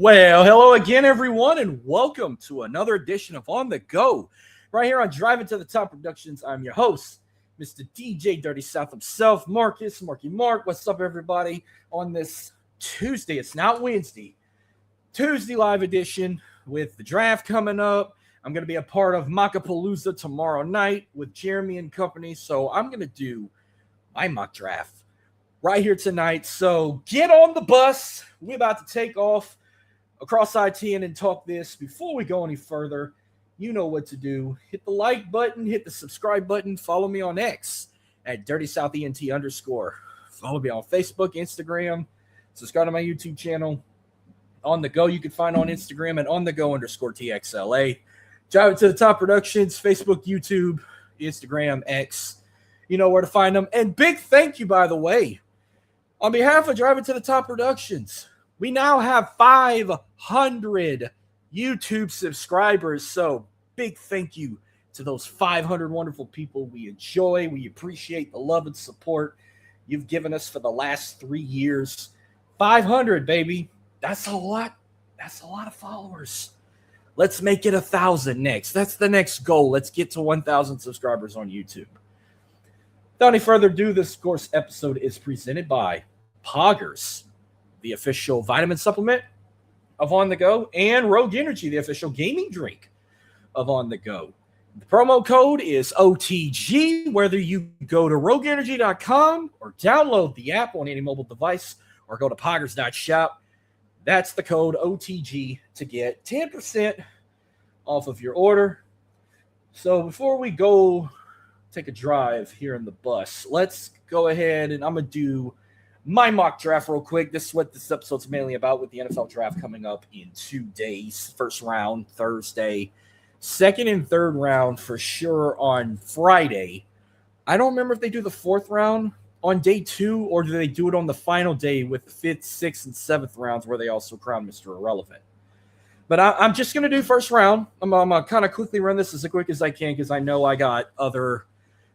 Well, hello again, everyone, and welcome to another edition of On the Go, right here on Driving to the Top Productions. I'm your host, Mr. DJ Dirty South himself, Marky Mark. What's up, everybody? On this Tuesday, it's not Wednesday, Tuesday live edition with the draft coming up. I'm going to be a part of Mockapalooza tomorrow night with Jeremy and company, so I'm going to do my mock draft right here tonight. So get on the bus. We're about to take off across ITN and talk this. Before we go any further, you know what to do. Hit the like button, hit the subscribe button. Follow me on X at DirtySouthENT_. Follow me on Facebook, Instagram. Subscribe to my YouTube channel. On the Go, you can find on Instagram at OnTheGo_TXLA. Drive to the Top Productions, Facebook, YouTube, Instagram, X. You know where to find them. And big thank you, by the way. On behalf of Driving to the Top Productions, we now have 500 YouTube subscribers. So big thank you to those 500 wonderful people. We enjoy, we appreciate the love and support you've given us for the last 3 years. 500, baby. That's a lot. That's a lot of followers. Let's make it 1,000 next. That's the next goal. Let's get to 1,000 subscribers on YouTube. Without any further ado, this, of course, episode is presented by POGGERS, the official vitamin supplement of On The Go, and Rogue Energy, the official gaming drink of On The Go. The promo code is OTG, whether you go to rogueenergy.com or download the app on any mobile device or go to poggers.shop. That's the code OTG to get 10% off of your order. So before we go take a drive here in the bus, let's go ahead and I'm going to do my mock draft real quick. This is what this episode's mainly about, with the NFL draft coming up in 2 days. First round Thursday, second and third round for sure on Friday. I don't remember if they do the fourth round on day 2 or do they do it on the final day with the 5th, 6th, and 7th rounds where they also crown Mr. Irrelevant. But I'm just going to do first round. I'm going to kind of quickly run this as quick as I can because I know I got other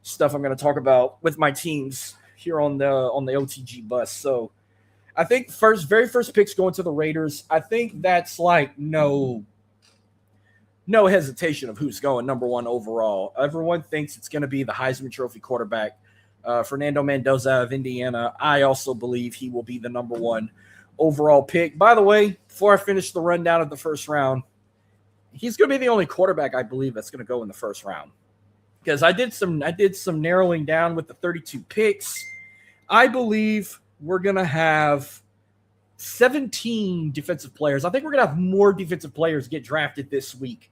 stuff I'm going to talk about with my teams here on the OTG bus. So I think very first picks going to the Raiders. I think that's like no hesitation of who's going number 1 overall. Everyone thinks it's going to be the Heisman Trophy quarterback, Fernando Mendoza of Indiana. I also believe he will be the number 1 overall pick. By the way, before I finish the rundown of the first round, he's going to be the only quarterback I believe that's going to go in the first round. Because I did some narrowing down with the 32 picks. I believe we're going to have 17 defensive players. I think we're going to have more defensive players get drafted this week,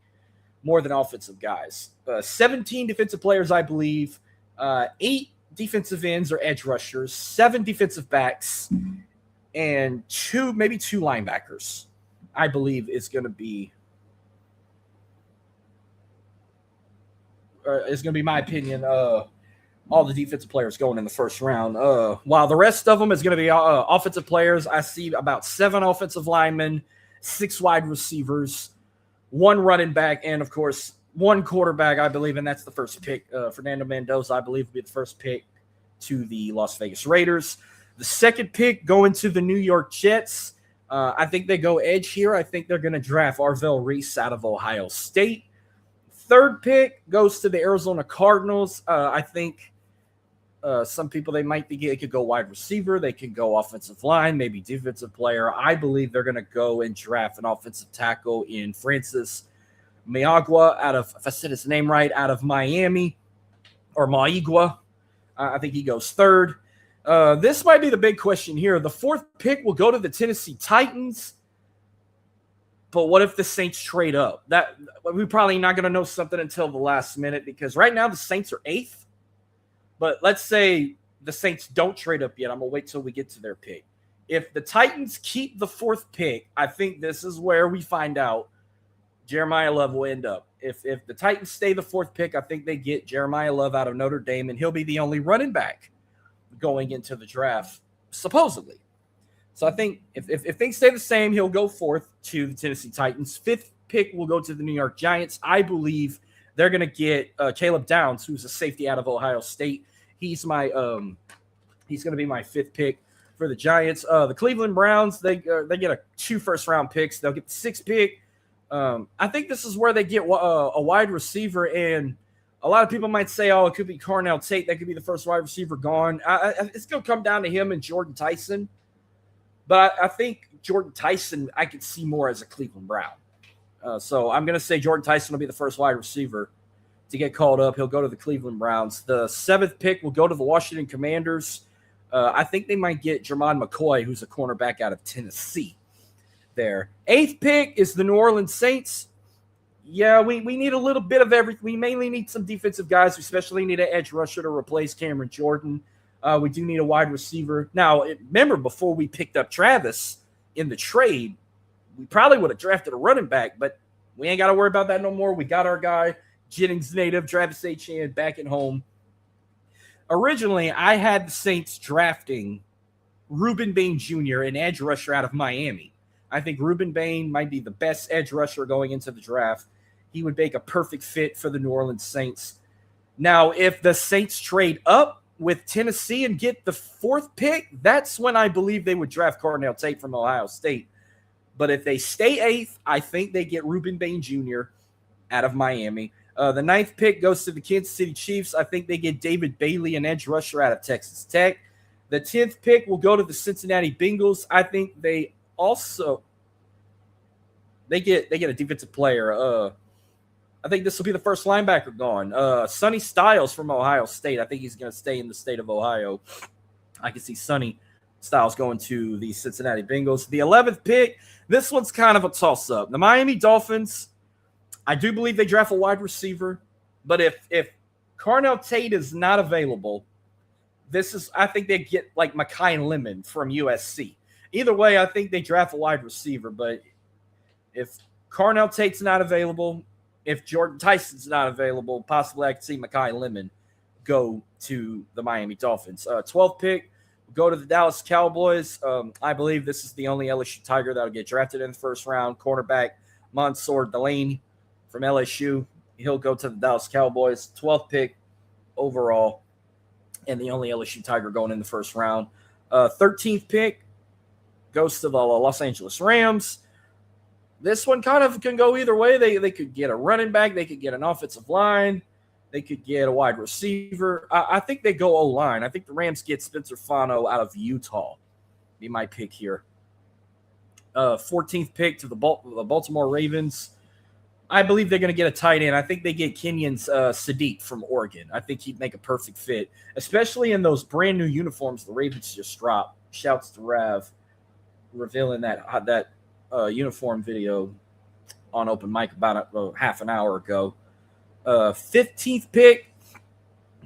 more than offensive guys. 17 defensive players, I believe. 8 defensive ends or edge rushers, 7 defensive backs, and maybe two linebackers, I believe is going to be my opinion, all the defensive players going in the first round. While the rest of them is going to be offensive players, I see about 7 offensive linemen, 6 wide receivers, 1 running back, and, of course, 1 quarterback, I believe, and that's the first pick. Fernando Mendoza, I believe, will be the first pick to the Las Vegas Raiders. The second pick going to the New York Jets. I think they go edge here. I think they're going to draft Arvell Reese out of Ohio State. Third pick goes to the Arizona Cardinals. I think some people they could go wide receiver. They could go offensive line, maybe defensive player. I believe they're going to go and draft an offensive tackle in Francis Maigua if I said his name right, out of Miami, or Maigua. I think he goes third. This might be the big question here. The 4th pick will go to the Tennessee Titans. But what if the Saints trade up? That we're probably not going to know something until the last minute, because right now the Saints are 8th. But let's say the Saints don't trade up yet. I'm going to wait till we get to their pick. If the Titans keep the 4th pick, I think this is where we find out Jeremiah Love will end up. If the Titans stay the 4th pick, I think they get Jeremiah Love out of Notre Dame, and he'll be the only running back going into the draft, supposedly. So I think if things stay the same, he'll go 4th to the Tennessee Titans. 5th pick will go to the New York Giants. I believe they're going to get Caleb Downs, who's a safety out of Ohio State. He's going to be my 5th pick. for the Giants. The Cleveland Browns, they get a 2 first-round picks. They'll get the 6th pick. I think this is where they get a wide receiver, and a lot of people might say, oh, it could be Carnell Tate. That could be the first wide receiver gone. It's going to come down to him and Jordan Tyson. But I think Jordan Tyson I could see more as a Cleveland Brown. So I'm going to say Jordan Tyson will be the first wide receiver to get called up. He'll go to the Cleveland Browns. The 7th pick will go to the Washington Commanders. I think they might get Jermon McCoy, who's a cornerback out of Tennessee there. 8th pick is the New Orleans Saints. Yeah, we need a little bit of everything. We mainly need some defensive guys. We especially need an edge rusher to replace Cameron Jordan. We do need a wide receiver. Now, remember, before we picked up Travis in the trade, we probably would have drafted a running back, but we ain't got to worry about that no more. We got our guy, Jennings native, Travis Etienne, back at home. Originally, I had the Saints drafting Ruben Bain Jr., an edge rusher out of Miami. I think Ruben Bain might be the best edge rusher going into the draft. He would make a perfect fit for the New Orleans Saints. Now, if the Saints trade up with Tennessee and get the 4th pick, that's when I believe they would draft Carnell Tate from Ohio State. But if they stay 8th, I think they get Ruben Bain Jr. out of Miami. The 9th pick goes to the Kansas City Chiefs. I think they get David Bailey, an edge rusher out of Texas Tech. The 10th pick will go to the Cincinnati Bengals. I think they get a defensive player. I think this will be the first linebacker gone. Sonny Styles from Ohio State. I think he's going to stay in the state of Ohio. I can see Sonny Styles going to the Cincinnati Bengals. The 11th pick, this one's kind of a toss-up. The Miami Dolphins, I do believe they draft a wide receiver, but if Carnell Tate is not available, I think they get like Mekhi Lemon from USC. Either way, I think they draft a wide receiver, but if Carnell Tate's not available, if Jordan Tyson's not available, possibly I could see Mekhi Lemon go to the Miami Dolphins. 12th pick, go to the Dallas Cowboys. I believe this is the only LSU Tiger that will get drafted in the first round. Cornerback Mansour Delaney from LSU. He'll go to the Dallas Cowboys. 12th pick overall, and the only LSU Tiger going in the first round. 13th pick goes to the Los Angeles Rams. This one kind of can go either way. They could get a running back. They could get an offensive line. They could get a wide receiver. I think they go O-line. I think the Rams get Spencer Fano out of Utah. Be my pick here. 14th pick to the Baltimore Ravens. I believe they're going to get a tight end. I think they get Kenyon Sadiq from Oregon. I think he'd make a perfect fit, especially in those brand new uniforms the Ravens just dropped. Shouts to Rav revealing that uniform video on open mic about half an hour ago. 15th pick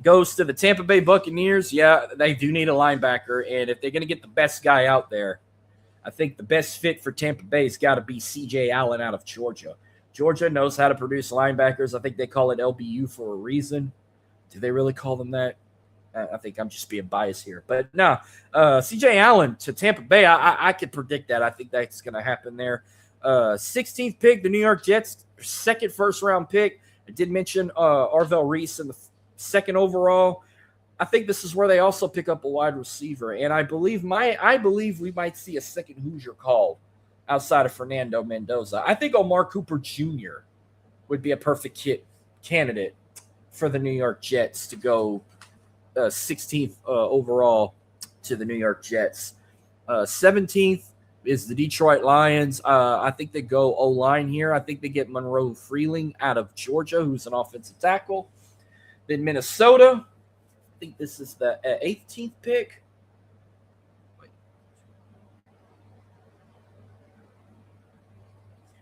goes to the Tampa Bay Buccaneers. Yeah, they do need a linebacker, and if they're going to get the best guy out there, I think the best fit for Tampa Bay has got to be C.J. Allen out of Georgia. Georgia knows how to produce linebackers. I think they call it LBU for a reason. Do they really call them that? I think I'm just being biased here. But no, C.J. Allen to Tampa Bay, I could predict that. I think that's going to happen there. 16th pick, the New York Jets, second first-round pick. I did mention Arvell Reese in the second overall. I think this is where they also pick up a wide receiver. And I believe we might see a second Hoosier called outside of Fernando Mendoza. I think Omar Cooper Jr. would be a perfect candidate for the New York Jets to go 16th overall to the New York Jets. 17th is the Detroit Lions. I think they go O-line here. I think they get Monroe Freeling out of Georgia, who's an offensive tackle. Then Minnesota. I think this is the 18th pick.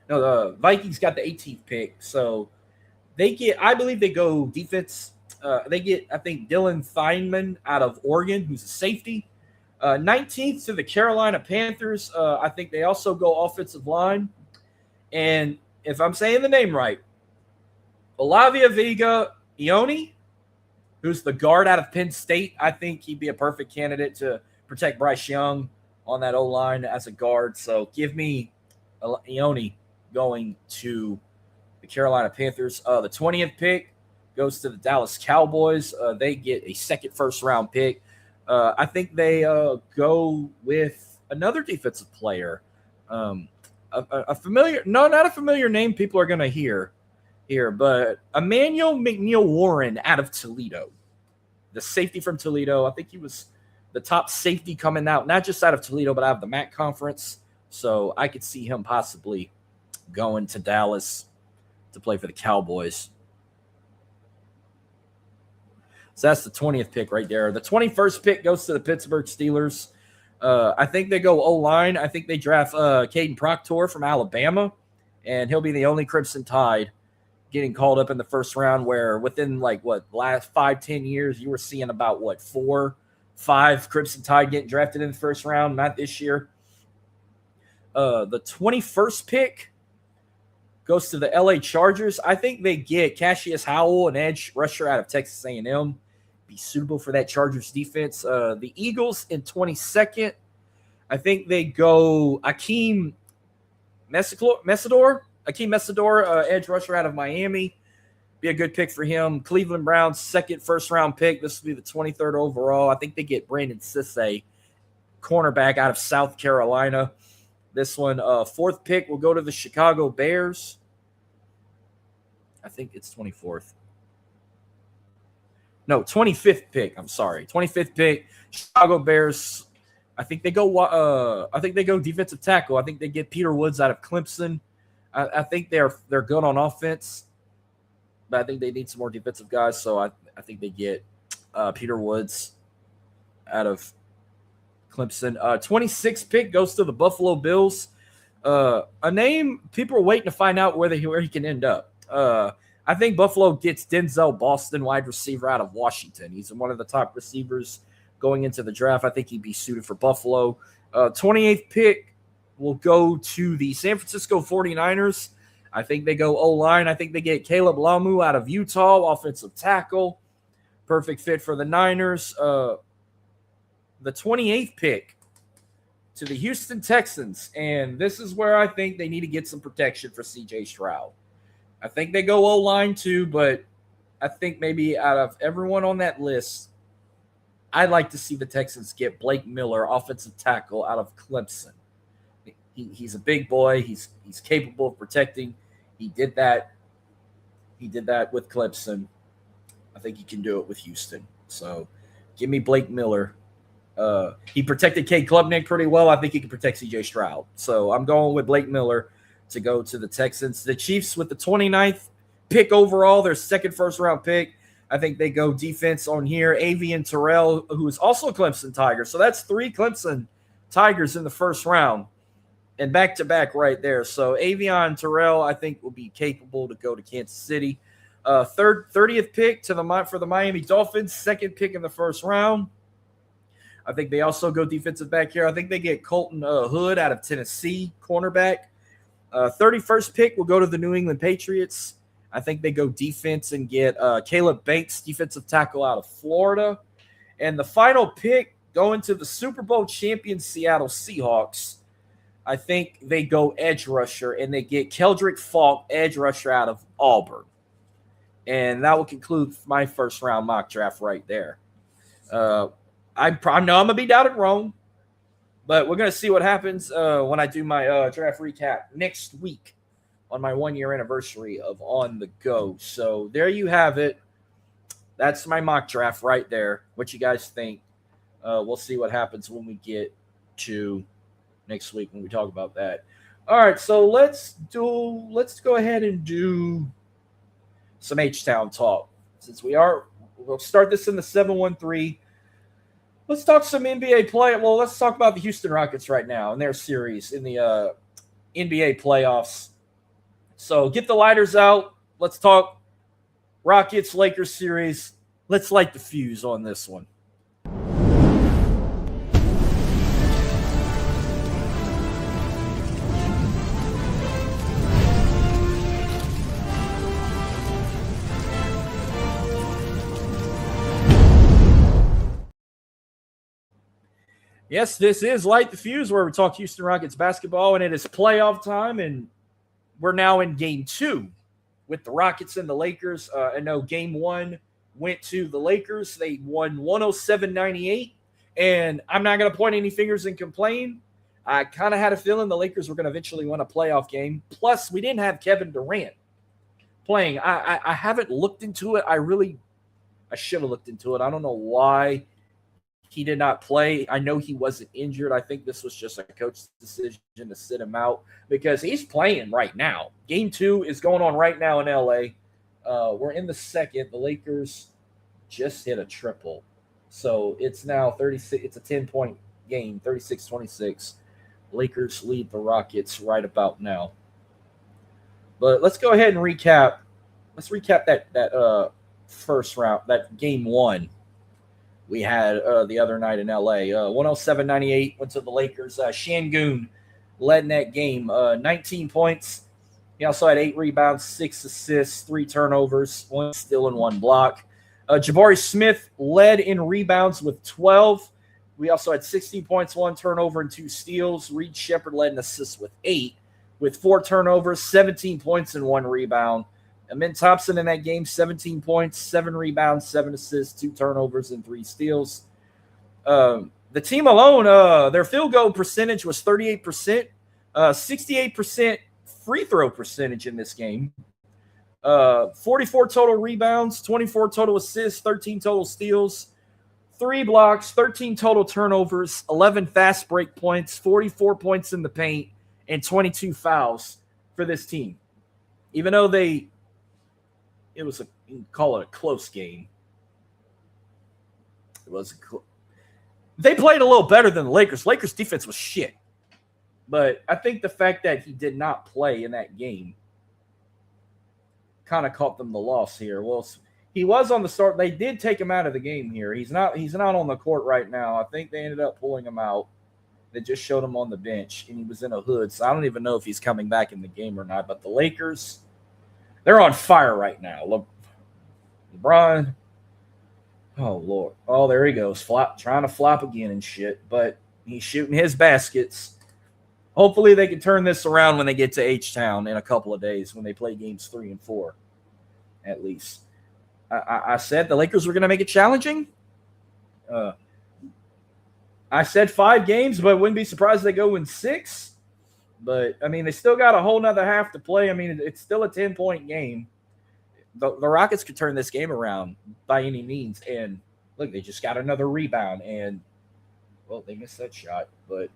No, the Vikings got the 18th pick. So I believe they go defense. They get, I think, Dylan Feynman out of Oregon, who's a safety. 19th to the Carolina Panthers. I think they also go offensive line. And if I'm saying the name right, Olavia Vega Ione, who's the guard out of Penn State, I think he'd be a perfect candidate to protect Bryce Young on that O-line as a guard. So give me Ione going to the Carolina Panthers. The 20th pick goes to the Dallas Cowboys. They get a second first-round pick. I think they go with another defensive player. A familiar, no, not a familiar name people are going to hear here, but Emmanuel McNeil Warren out of Toledo, the safety from Toledo. I think he was the top safety coming out, not just out of Toledo, but out of the MAC conference. So I could see him possibly going to Dallas to play for the Cowboys. So that's the 20th pick right there. The 21st pick goes to the Pittsburgh Steelers. I think they go O-line. I think they draft Caden Proctor from Alabama, and he'll be the only Crimson Tide getting called up in the first round, where within last 5-10 years, you were seeing about 4-5 Crimson Tide getting drafted in the first round, not this year. The 21st pick goes to the LA Chargers. I think they get Cassius Howell, an edge rusher out of Texas A&M, be suitable for that Chargers defense. The Eagles in 22nd, I think they go Akeem Messidor, edge rusher out of Miami. Be a good pick for him. Cleveland Browns, second first-round pick. This will be the 23rd overall. I think they get Brandon Sisse, cornerback out of South Carolina. This one, fourth pick, will go to the Chicago Bears. I think it's 24th. No, 25th pick. I'm sorry. 25th pick, Chicago Bears. I think they go defensive tackle. I think they get Peter Woods out of Clemson. I think they're good on offense, but I think they need some more defensive guys. So I think they get Peter Woods out of Clemson. 26th pick goes to the Buffalo Bills. A name people are waiting to find out where he can end up. I think Buffalo gets Denzel Boston, wide receiver out of Washington. He's one of the top receivers going into the draft. I think he'd be suited for Buffalo. 28th pick will go to the San Francisco 49ers. I think they go O-line. I think they get Caleb Lamu out of Utah, offensive tackle. Perfect fit for the Niners. The 28th pick to the Houston Texans, and this is where I think they need to get some protection for C.J. Stroud. I think they go O-line too, but I think maybe out of everyone on that list, I'd like to see the Texans get Blake Miller, offensive tackle out of Clemson. He's a big boy. He's capable of protecting. He did that. He did that with Clemson. I think he can do it with Houston. So give me Blake Miller. He protected Cade Klubnik pretty well. I think he can protect C.J. Stroud. So I'm going with Blake Miller to go to the Texans. The Chiefs with the 29th pick overall, their second first-round pick. I think they go defense on here. Avian Terrell, who is also a Clemson Tiger. So that's 3 Clemson Tigers in the first round. And back-to-back right there. So Avian Terrell, I think, will be capable to go to Kansas City. 30th pick for the Miami Dolphins, second pick in the first round. I think they also go defensive back here. I think they get Colton Hood out of Tennessee, cornerback. 31st pick will go to the New England Patriots. I think they go defense and get Caleb Banks, defensive tackle out of Florida. And the final pick going to the Super Bowl champion Seattle Seahawks. I think they go edge rusher, and they get Keldrick Falk, edge rusher out of Auburn. And that will conclude my first-round mock draft right there. I know I'm going to be down at Rome, but we're going to see what happens when I do my draft recap next week on my 1-year anniversary of On the Go. So there you have it. That's my mock draft right there. What you guys think? We'll see what happens when we get to next week when we talk about that. All right, so let's go ahead and do some H-Town talk. Since we'll start this in the 713. Let's talk some NBA play. Well, let's talk about the Houston Rockets right now and their series in the NBA playoffs. So get the lighters out. Let's talk Rockets-Lakers series. Let's light the fuse on this one. Yes, this is Light the Fuse, where we talk Houston Rockets basketball, and it is playoff time, and we're now in Game 2 with the Rockets and the Lakers. I know Game 1 went to the Lakers. They won 107-98. And I'm not going to point any fingers and complain. I kind of had a feeling the Lakers were going to eventually win a playoff game. Plus, we didn't have Kevin Durant playing. I haven't looked into it. I should have looked into it. I don't know why he did not play. I know he wasn't injured. I think this was just a coach's decision to sit him out because he's playing right now. Game 2 is going on right now in LA. We're in the second. The Lakers just hit a triple. So it's now 36. It's a 10-point game, 36-26. Lakers lead the Rockets right about now. But let's go ahead and recap. Let's recap that first round, that game 1 we had the other night in LA. 107-98 went to the Lakers. Şengün led in that game, 19 points. He also had 8 rebounds, 6 assists, 3 turnovers, 1 steal and 1 block. Jabari Smith led in rebounds with 12. We also had 16 points, 1 turnover, and 2 steals. Reed Shepherd led in assists with 8, with 4 turnovers, 17 points, and 1 rebound. Amin Thompson in that game, 17 points, 7 rebounds, 7 assists, 2 turnovers, and 3 steals. The team alone, their field goal percentage was 38%, 68% free throw percentage in this game. 44 total rebounds, 24 total assists, 13 total steals, 3 blocks, 13 total turnovers, 11 fast break points, 44 points in the paint, and 22 fouls for this team. Even though you can call it a close game. They played a little better than the Lakers. Lakers defense was shit. But I think the fact that he did not play in that game kind of caught them the loss here. Well, he was on the start. They did take him out of the game here. He's not on the court right now. I think they ended up pulling him out. They just showed him on the bench, and he was in a hood. So I don't even know if he's coming back in the game or not. But the Lakers, they're on fire right now. LeBron, oh, Lord. Oh, there he goes, trying to flop again and shit. But he's shooting his baskets. Hopefully they can turn this around when they get to H-Town in a couple of days when they play games 3 and 4, at least. I said the Lakers were going to make it challenging. I said 5 games, but wouldn't be surprised if they go in 6. But, I mean, they still got a whole nother half to play. I mean, it's still a 10-point game. The Rockets could turn this game around by any means. And, look, they just got another rebound. And, well, they missed that shot. But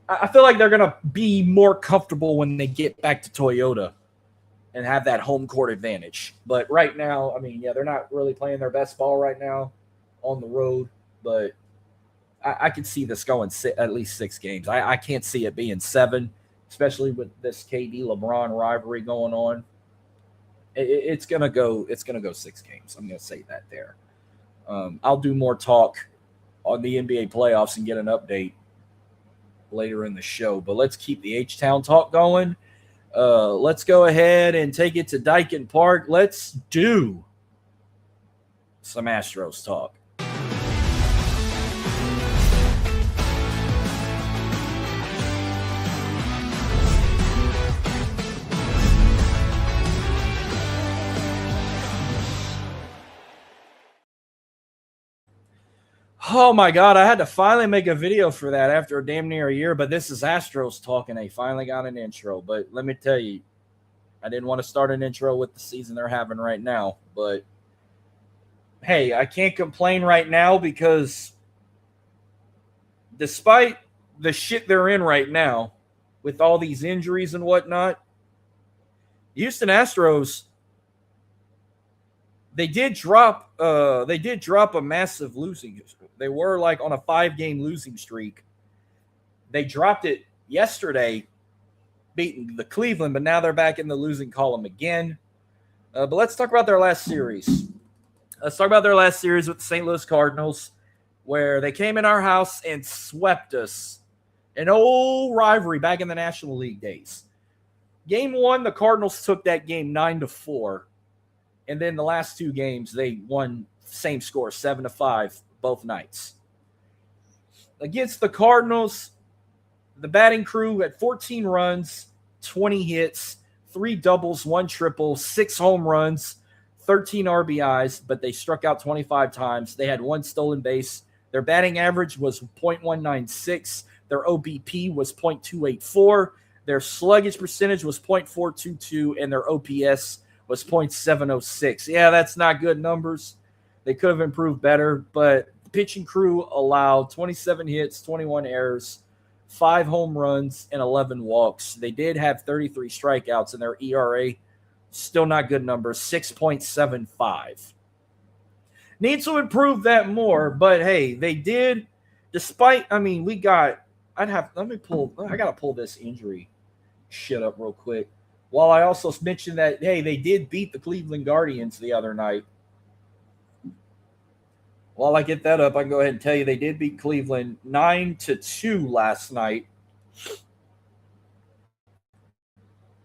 I feel like they're going to be more comfortable when they get back to Toyota and have that home court advantage. But right now, I mean, yeah, they're not really playing their best ball right now on the road. But I could see this going at least 6 games. I can't see it being 7, especially with this KD LeBron rivalry going on. It's gonna go 6 games. I'm gonna say that there. I'll do more talk on the NBA playoffs and get an update later in the show. But let's keep the H-Town talk going. Let's go ahead and take it to Dyken Park. Let's do some Astros talk. Oh, my God. I had to finally make a video for that after damn near a year, but this is Astros talk, and they finally got an intro. But let me tell you, I didn't want to start an intro with the season they're having right now. But, hey, I can't complain right now because despite the shit they're in right now with all these injuries and whatnot, Houston Astros, they did drop a massive losing. They were like on a 5-game losing streak. They dropped it yesterday, beating the Cleveland, but now they're back in the losing column again. But let's talk about their last series. Let's talk about their last series with the St. Louis Cardinals, where they came in our house and swept us. An old rivalry back in the National League days. Game 1, the Cardinals took that game 9-4. And then the last 2 games, they won same score, 7-5, both nights. Against the Cardinals, the batting crew had 14 runs, 20 hits, 3 doubles, 1 triple, 6 home runs, 13 RBIs, but they struck out 25 times. They had 1 stolen base, Their batting average was .196. Their OBP was .284. Their sluggage percentage was .422, and their OPS was .706. Yeah, that's not good numbers. They could have improved better, but the pitching crew allowed 27 hits, 21 errors, 5 home runs, and 11 walks. They did have 33 strikeouts, and their ERA, still not good numbers, 6.75. Need to improve that more, but hey, they did. Despite, I mean, I gotta pull this injury shit up real quick. While I also mentioned that, hey, they did beat the Cleveland Guardians the other night. While I get that up, I can go ahead and tell you they did beat Cleveland 9-2 last night.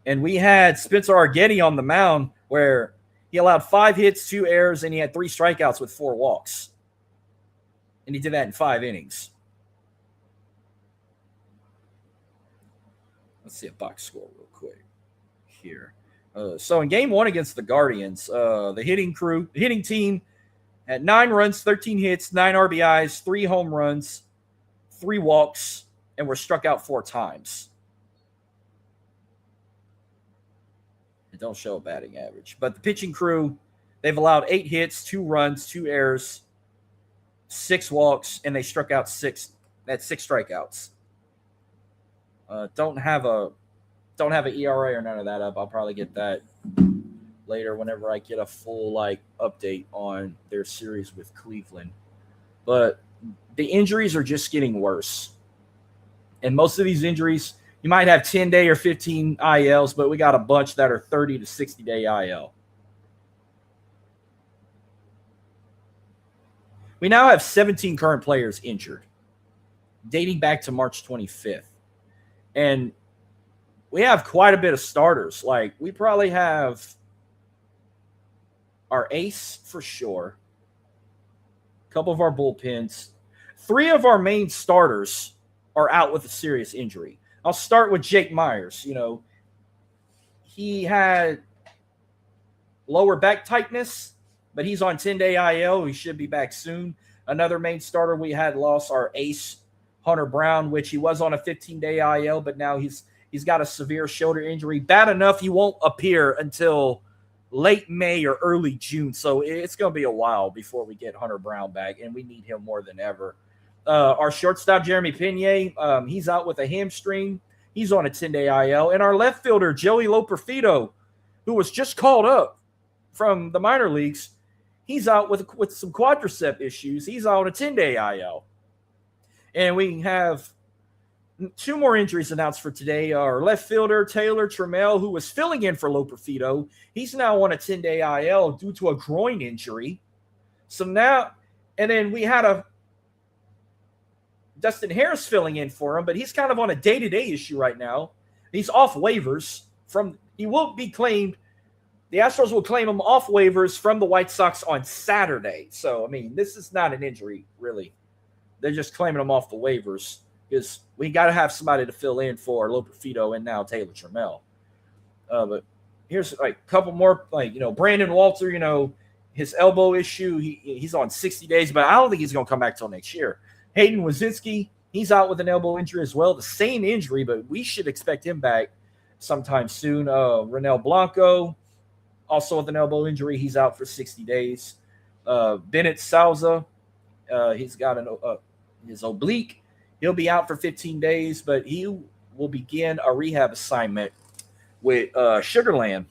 And we had Spencer Arguetti on the mound where he allowed 5 hits, 2 errors, and he had 3 strikeouts with 4 walks. And he did that in 5 innings. Let's see a box score real quick here. So in game 1 against the Guardians, the hitting team had 9 runs, 13 hits, 9 RBIs, 3 home runs, 3 walks, and were struck out 4 times. It don't show a batting average. But the pitching crew, they've allowed 8 hits, 2 runs, 2 errors, 6 walks, and they struck out 6. That's 6 strikeouts. Don't have an ERA or none of that up. I'll probably get that later whenever I get a full update on their series with Cleveland. But the injuries are just getting worse. And most of these injuries, you might have 10-day or 15 ILs, but we got a bunch that are 30 to 60-day IL. We now have 17 current players injured, dating back to March 25th. And we have quite a bit of starters. We probably have our ace for sure, a couple of our bullpens. 3 of our main starters are out with a serious injury. I'll start with Jake Myers. He had lower back tightness, but he's on 10-day IL. He should be back soon. Another main starter we had lost our ace, Hunter Brown, which he was on a 15-day IL, but now he's got a severe shoulder injury. Bad enough he won't appear until late May or early June, so it's going to be a while before we get Hunter Brown back, and we need him more than ever. Our shortstop, Jeremy Pena, he's out with a hamstring. He's on a 10-day IL. And our left fielder, Joey Loperfido, who was just called up from the minor leagues, he's out with some quadricep issues. He's out on a 10-day IL. And we have 2 more injuries announced for today. Our left fielder, Taylor Trammell, who was filling in for Loperfido, he's now on a 10-day IL due to a groin injury. So now, and then we had Dustin Harris filling in for him, but he's kind of on a day-to-day issue right now. He's off waivers he will be claimed. The Astros will claim him off waivers from the White Sox on Saturday. So, I mean, this is not an injury, really. They're just claiming him off the waivers because we got to have somebody to fill in for Loperfido and now Taylor Trammell. But here's a couple more, Brandon Walter, his elbow issue. He's on 60 days, but I don't think he's going to come back till next year. Hayden Wazinski, he's out with an elbow injury as well. The same injury, but we should expect him back sometime soon. Renel Blanco, also with an elbow injury. He's out for 60 days. Bennett Souza, he's got his oblique. He'll be out for 15 days, but he will begin a rehab assignment with Sugarland.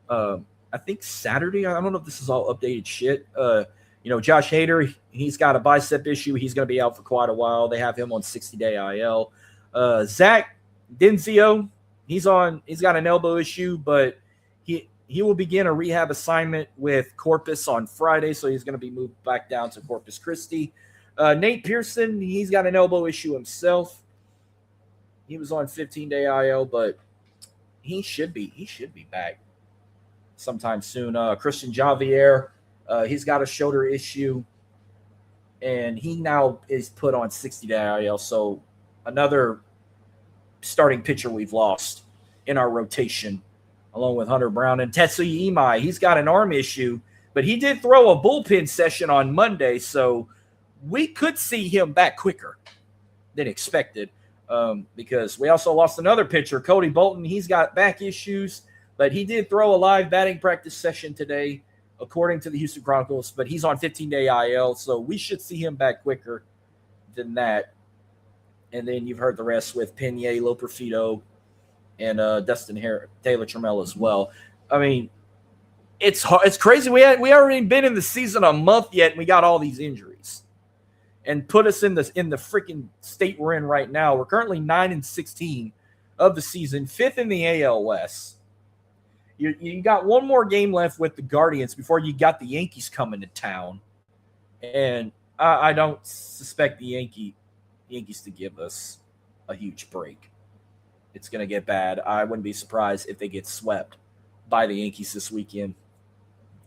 I think Saturday. I don't know if this is all updated shit. Josh Hader, he's got a bicep issue. He's going to be out for quite a while. They have him on 60-day IL. Zach Denzio, he's got an elbow issue, but he will begin a rehab assignment with Corpus on Friday, so he's going to be moved back down to Corpus Christi. Nate Pearson, he's got an elbow issue himself. He was on 15-day IL, but he should be back sometime soon. Christian Javier, he's got a shoulder issue, and he now is put on 60-day IL. So another starting pitcher we've lost in our rotation, along with Hunter Brown. And Tetsuya Imai, he's got an arm issue, but he did throw a bullpen session on Monday, so we could see him back quicker than expected, because we also lost another pitcher, Cody Bolton. He's got back issues, but he did throw a live batting practice session today, according to the Houston Chronicles, but he's on 15-day IL, so we should see him back quicker than that. And then you've heard the rest with Pena, Loperfido, and Dustin Taylor Trammell as well. I mean, it's crazy. We already been in the season a month yet, and we got all these injuries, and put us in the freaking state we're in right now. We're currently 9-16 of the season, 5th in the AL West. You got one more game left with the Guardians before you got the Yankees coming to town, and I don't suspect the Yankees to give us a huge break. It's going to get bad. I wouldn't be surprised if they get swept by the Yankees this weekend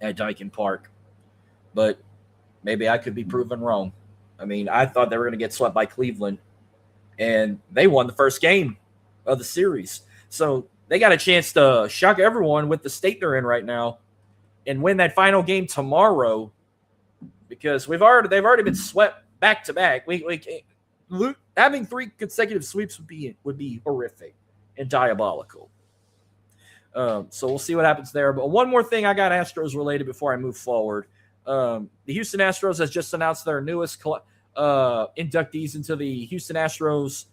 at Daikin Park. But maybe I could be proven wrong. I mean, I thought they were going to get swept by Cleveland, and they won the first game of the series. So they got a chance to shock everyone with the state they're in right now and win that final game tomorrow, because they've already been swept back to back. Having 3 consecutive sweeps would be horrific and diabolical. So we'll see what happens there. But one more thing I got Astros related before I move forward. The Houston Astros has just announced their newest inductees into the Houston Astros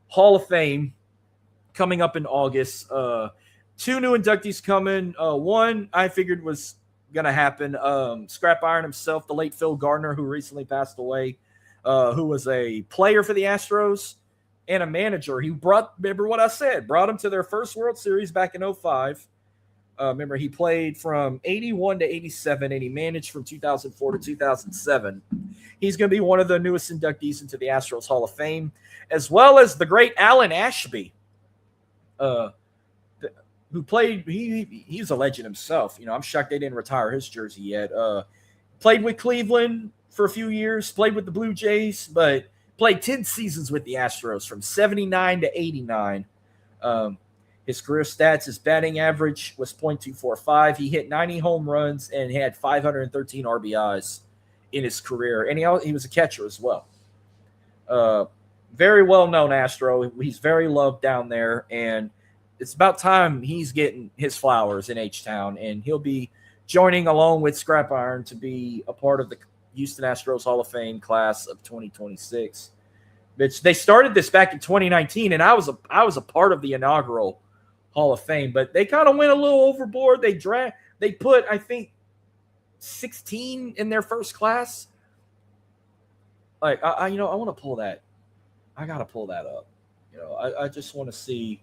Hall of Fame coming up in August. 2 new inductees coming. One I figured was going to happen. Scrap Iron himself, the late Phil Gardner, who recently passed away, who was a player for the Astros and a manager. Remember what I said, brought them to their first World Series back in 2005. Remember, he played from 81 to 87, and he managed from 2004 to 2007. He's going to be one of the newest inductees into the Astros Hall of Fame, as well as the great Alan Ashby, who played. He's a legend himself. You know, I'm shocked they didn't retire his jersey yet. Played with Cleveland for a few years, played with the Blue Jays, but played 10 seasons with the Astros from 79 to 89. His career stats, his batting average was .245. He hit 90 home runs and had 513 RBIs in his career. And he was a catcher as well. Very well-known Astro. He's very loved down there, and it's about time he's getting his flowers in H-Town, and he'll be joining along with Scrap Iron to be a part of the Houston Astros Hall of Fame class of 2026. Which they started this back in 2019, and I was a part of the inaugural Hall of Fame, but they kind of went a little overboard. They put, I think, 16 in their first class. Like, I want to pull that. I got to pull that up. You know, I just want to see.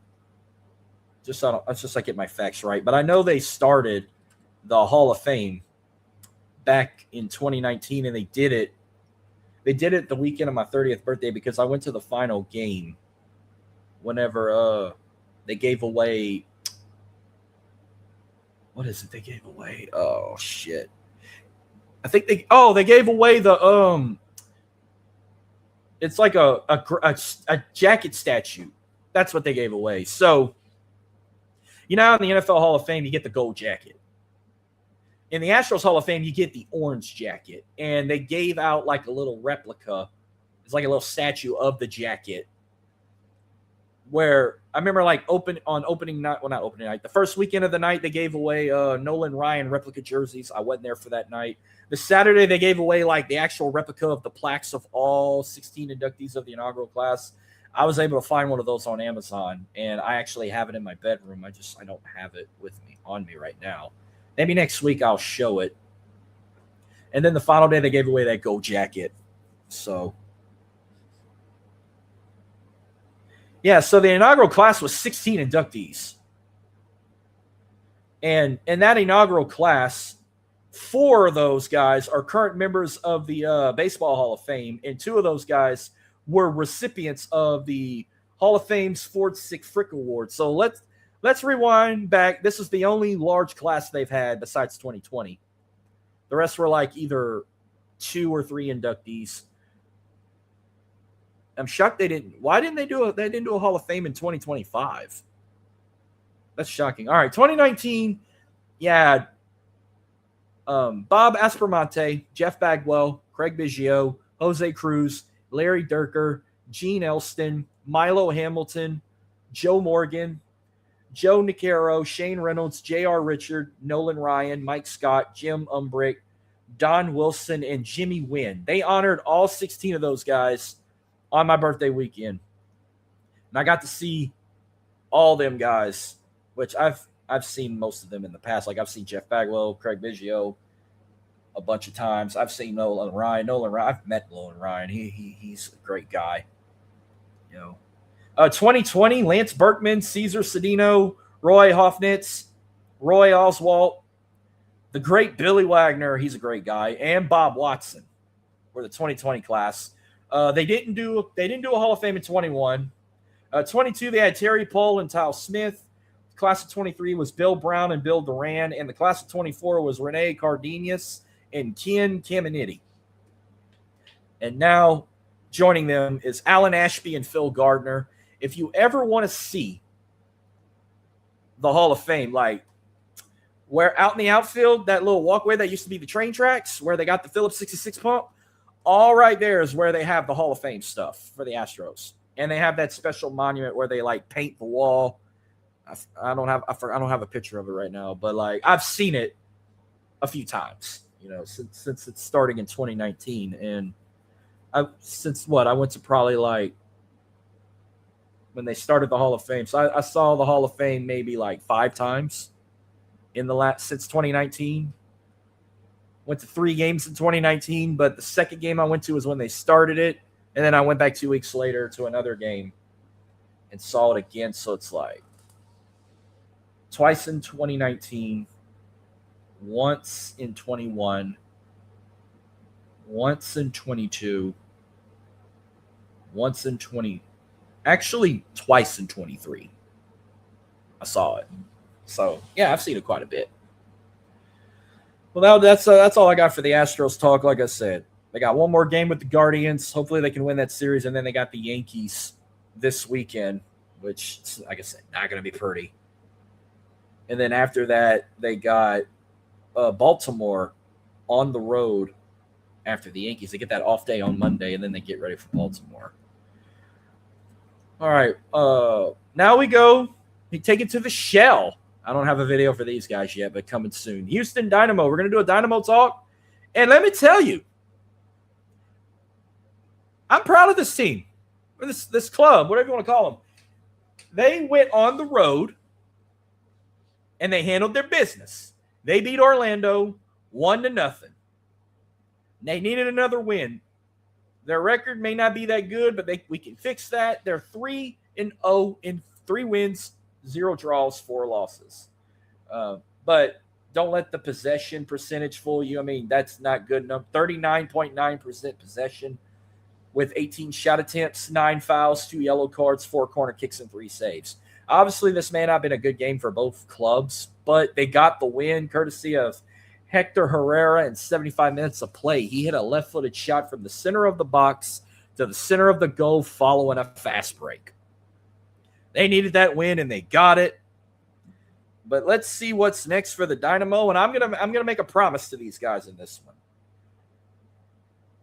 I get my facts right, but I know they started the Hall of Fame back in 2019, and they did it the weekend of my 30th birthday, because I went to the final game whenever they gave away, what is it they gave away? Oh shit. I think they gave away the it's like a jacket statue. That's what they gave away. So, you know, in the NFL Hall of Fame, you get the gold jacket. In the Astros Hall of Fame, you get the orange jacket. And they gave out like a little replica. It's like a little statue of the jacket. Where I remember like opening night, well, not opening night, the first weekend of the night, they gave away Nolan Ryan replica jerseys. I wasn't there for that night. The Saturday, they gave away like the actual replica of the plaques of all 16 inductees of the inaugural class. I was able to find one of those on Amazon, and I actually have it in my bedroom. I don't have it on me right now. Maybe next week I'll show it. And then the final day, they gave away that gold jacket. So, yeah, so the inaugural class was 16 inductees. And in that inaugural class, 4 of those guys are current members of the Baseball Hall of Fame, and 2 of those guys were recipients of the Hall of Fame's Ford Sick Frick Award. So let's rewind back. This is the only large class they've had besides 2020. The rest were like either 2 or 3 inductees. I'm shocked they didn't. Why didn't they do it? They didn't do a Hall of Fame in 2025. That's shocking. All right, 2019. Yeah. Bob Aspromonte, Jeff Bagwell, Craig Biggio, Jose Cruz, Larry Durker, Gene Elston, Milo Hamilton, Joe Morgan, Joe Nicaro, Shane Reynolds, J.R. Richard, Nolan Ryan, Mike Scott, Jim Umbrick, Don Wilson, and Jimmy Wynn. They honored all 16 of those guys on my birthday weekend. And I got to see all them guys, which I've seen most of them in the past. Like I've seen Jeff Bagwell, Craig Biggio a bunch of times. I've seen Nolan Ryan. I've met Nolan Ryan. He's a great guy. 2020, Lance Berkman, Cesar Cedino, Roy Hoffnitz, Roy Oswalt, the great Billy Wagner. He's a great guy, and Bob Watson were the 2020 class. They didn't do a Hall of Fame in 21. 22, they had Terry Pohl and Tyle Smith. The class of 23 was Bill Brown and Bill Duran, and the class of 24 was Rene Cardenas and Ken Caminiti. And now joining them is Alan Ashby and Phil Gardner. If you ever want to see the Hall of Fame, like where out in the outfield, that little walkway that used to be the train tracks where they got the Phillips 66 pump, all right there is where they have the Hall of Fame stuff for the Astros. And they have that special monument where they like paint the wall. I don't have a picture of it right now, but like I've seen it a few times, since it's starting in 2019. And I went to probably like when they started the Hall of Fame. So I saw the Hall of Fame maybe like 5 times since 2019. Went to 3 games in 2019, but the second game I went to was when they started it. And then I went back 2 weeks later to another game and saw it again. So it's like twice in 2019, once in 21, once in 22, once in 20, actually twice in 23. I saw it. So, yeah, I've seen it quite a bit. Well, that's all I got for the Astros talk. Like I said, they got one more game with the Guardians. Hopefully they can win that series. And then they got the Yankees this weekend, which, like I said, not going to be pretty. And then after that, they got Baltimore on the road after the Yankees. They get that off day on Monday, and then they get ready for Baltimore. All right. Now we go. We take it to the Shell. I don't have a video for these guys yet, but coming soon. Houston Dynamo. We're going to do a Dynamo talk. And let me tell you, I'm proud of this team, or this club, whatever you want to call them. They went on the road, and they handled their business. They beat Orlando 1-0. They needed another win. Their record may not be that good, but we can fix that. They're 3-0 in 3 wins, 0 draws, 4 losses. But don't let the possession percentage fool you. I mean, that's not good enough. 39.9% possession with 18 shot attempts, 9 fouls, 2 yellow cards, 4 corner kicks, and 3 saves. Obviously, this may not have been a good game for both clubs, but they got the win courtesy of Hector Herrera in 75 minutes of play. He hit a left-footed shot from the center of the box to the center of the goal following a fast break. They needed that win, and they got it. But let's see what's next for the Dynamo, and I'm gonna make a promise to these guys in this one.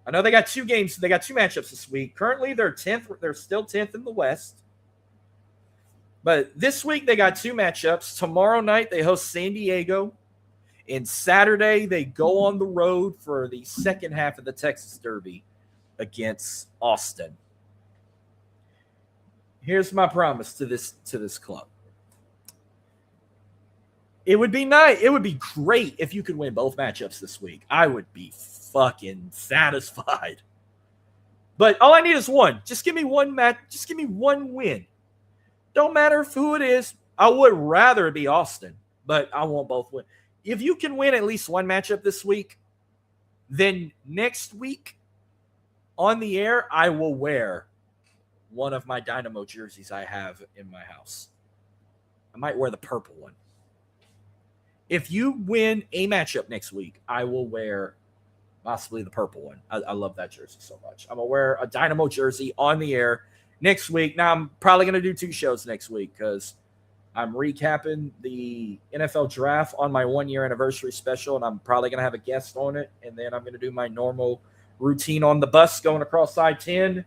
I know they got 2 games. They got 2 matchups this week. Currently, they're 10th. They're still 10th in the West. But this week, they got 2 matchups. Tomorrow night, they host San Diego. And Saturday, they go on the road for the second half of the Texas Derby against Austin. Here's my promise to this club. It would be nice. It would be great if you could win both matchups this week. I would be fucking satisfied. But all I need is one. Just give me one match. Just give me one win. Don't matter who it is. I would rather it be Austin, but I want both win. If you can win at least one matchup this week, then next week on the air, I will wear one of my Dynamo jerseys I have in my house. I might wear the purple one. If you win a matchup next week, I will wear possibly the purple one. I love that jersey so much. I'm going to wear a Dynamo jersey on the air next week. Now, I'm probably going to do 2 shows next week because I'm recapping the NFL draft on my 1-year anniversary special, and I'm probably going to have a guest on it, and then I'm going to do my normal routine on the bus going across I-10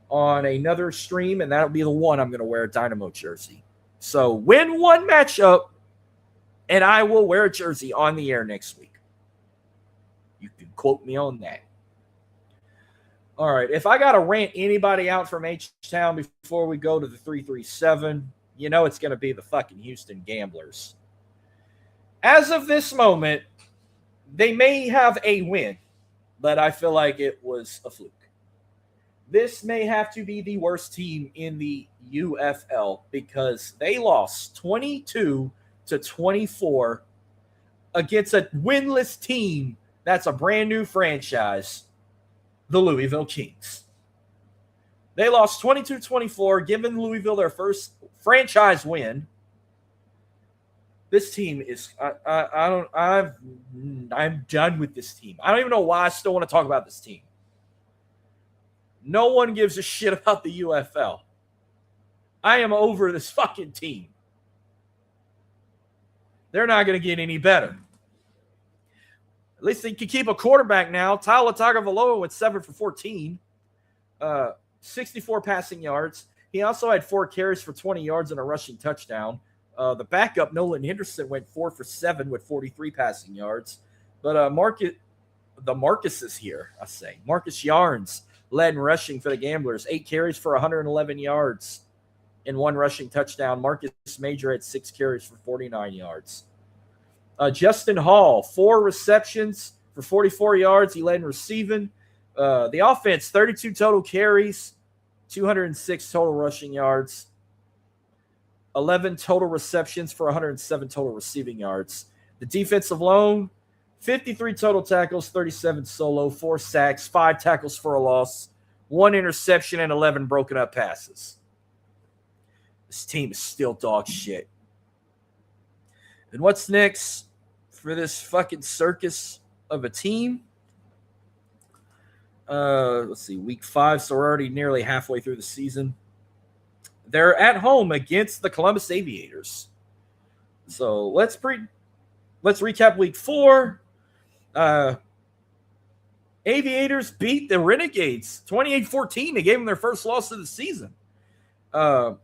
on another stream, and that'll be the one I'm going to wear a Dynamo jersey. So win one matchup, and I will wear a jersey on the air next week. You can quote me on that. All right, if I got to rant anybody out from H-Town before we go to the 337, you know it's going to be the fucking Houston Gamblers. As of this moment, they may have a win, but I feel like it was a fluke. This may have to be the worst team in the UFL because they lost 22-24 against a winless team that's a brand new franchise, the Louisville Kings. They lost 22-24, giving Louisville their first franchise win. This team is I'm done with this team. I don't even know why I still want to talk about this team. No one gives a shit about the UFL. I am over this fucking team. They're not going to get any better. At least they can keep a quarterback now. Tyler Tagovailoa went 7 for 14, 64 passing yards. He also had 4 carries for 20 yards and a rushing touchdown. The backup, Nolan Henderson, went 4 for 7 with 43 passing yards. But Marcus is here, I say. Marcus Yarns led in rushing for the Gamblers. 8 carries for 111 yards and 1 rushing touchdown. Marcus Major had 6 carries for 49 yards. Justin Hall, 4 receptions for 44 yards. He led in receiving. The offense, 32 total carries, 206 total rushing yards. 11 total receptions for 107 total receiving yards. The defensive alone, 53 total tackles, 37 solo, 4 sacks, 5 tackles for a loss, 1 interception, and 11 broken up passes. This team is still dog shit. And what's next for this fucking circus of a team? Let's see, week 5, so we're already nearly halfway through the season. They're at home against the Columbus Aviators. So let's recap week 4. Aviators beat the Renegades 28-14. They gave them their first loss of the season. The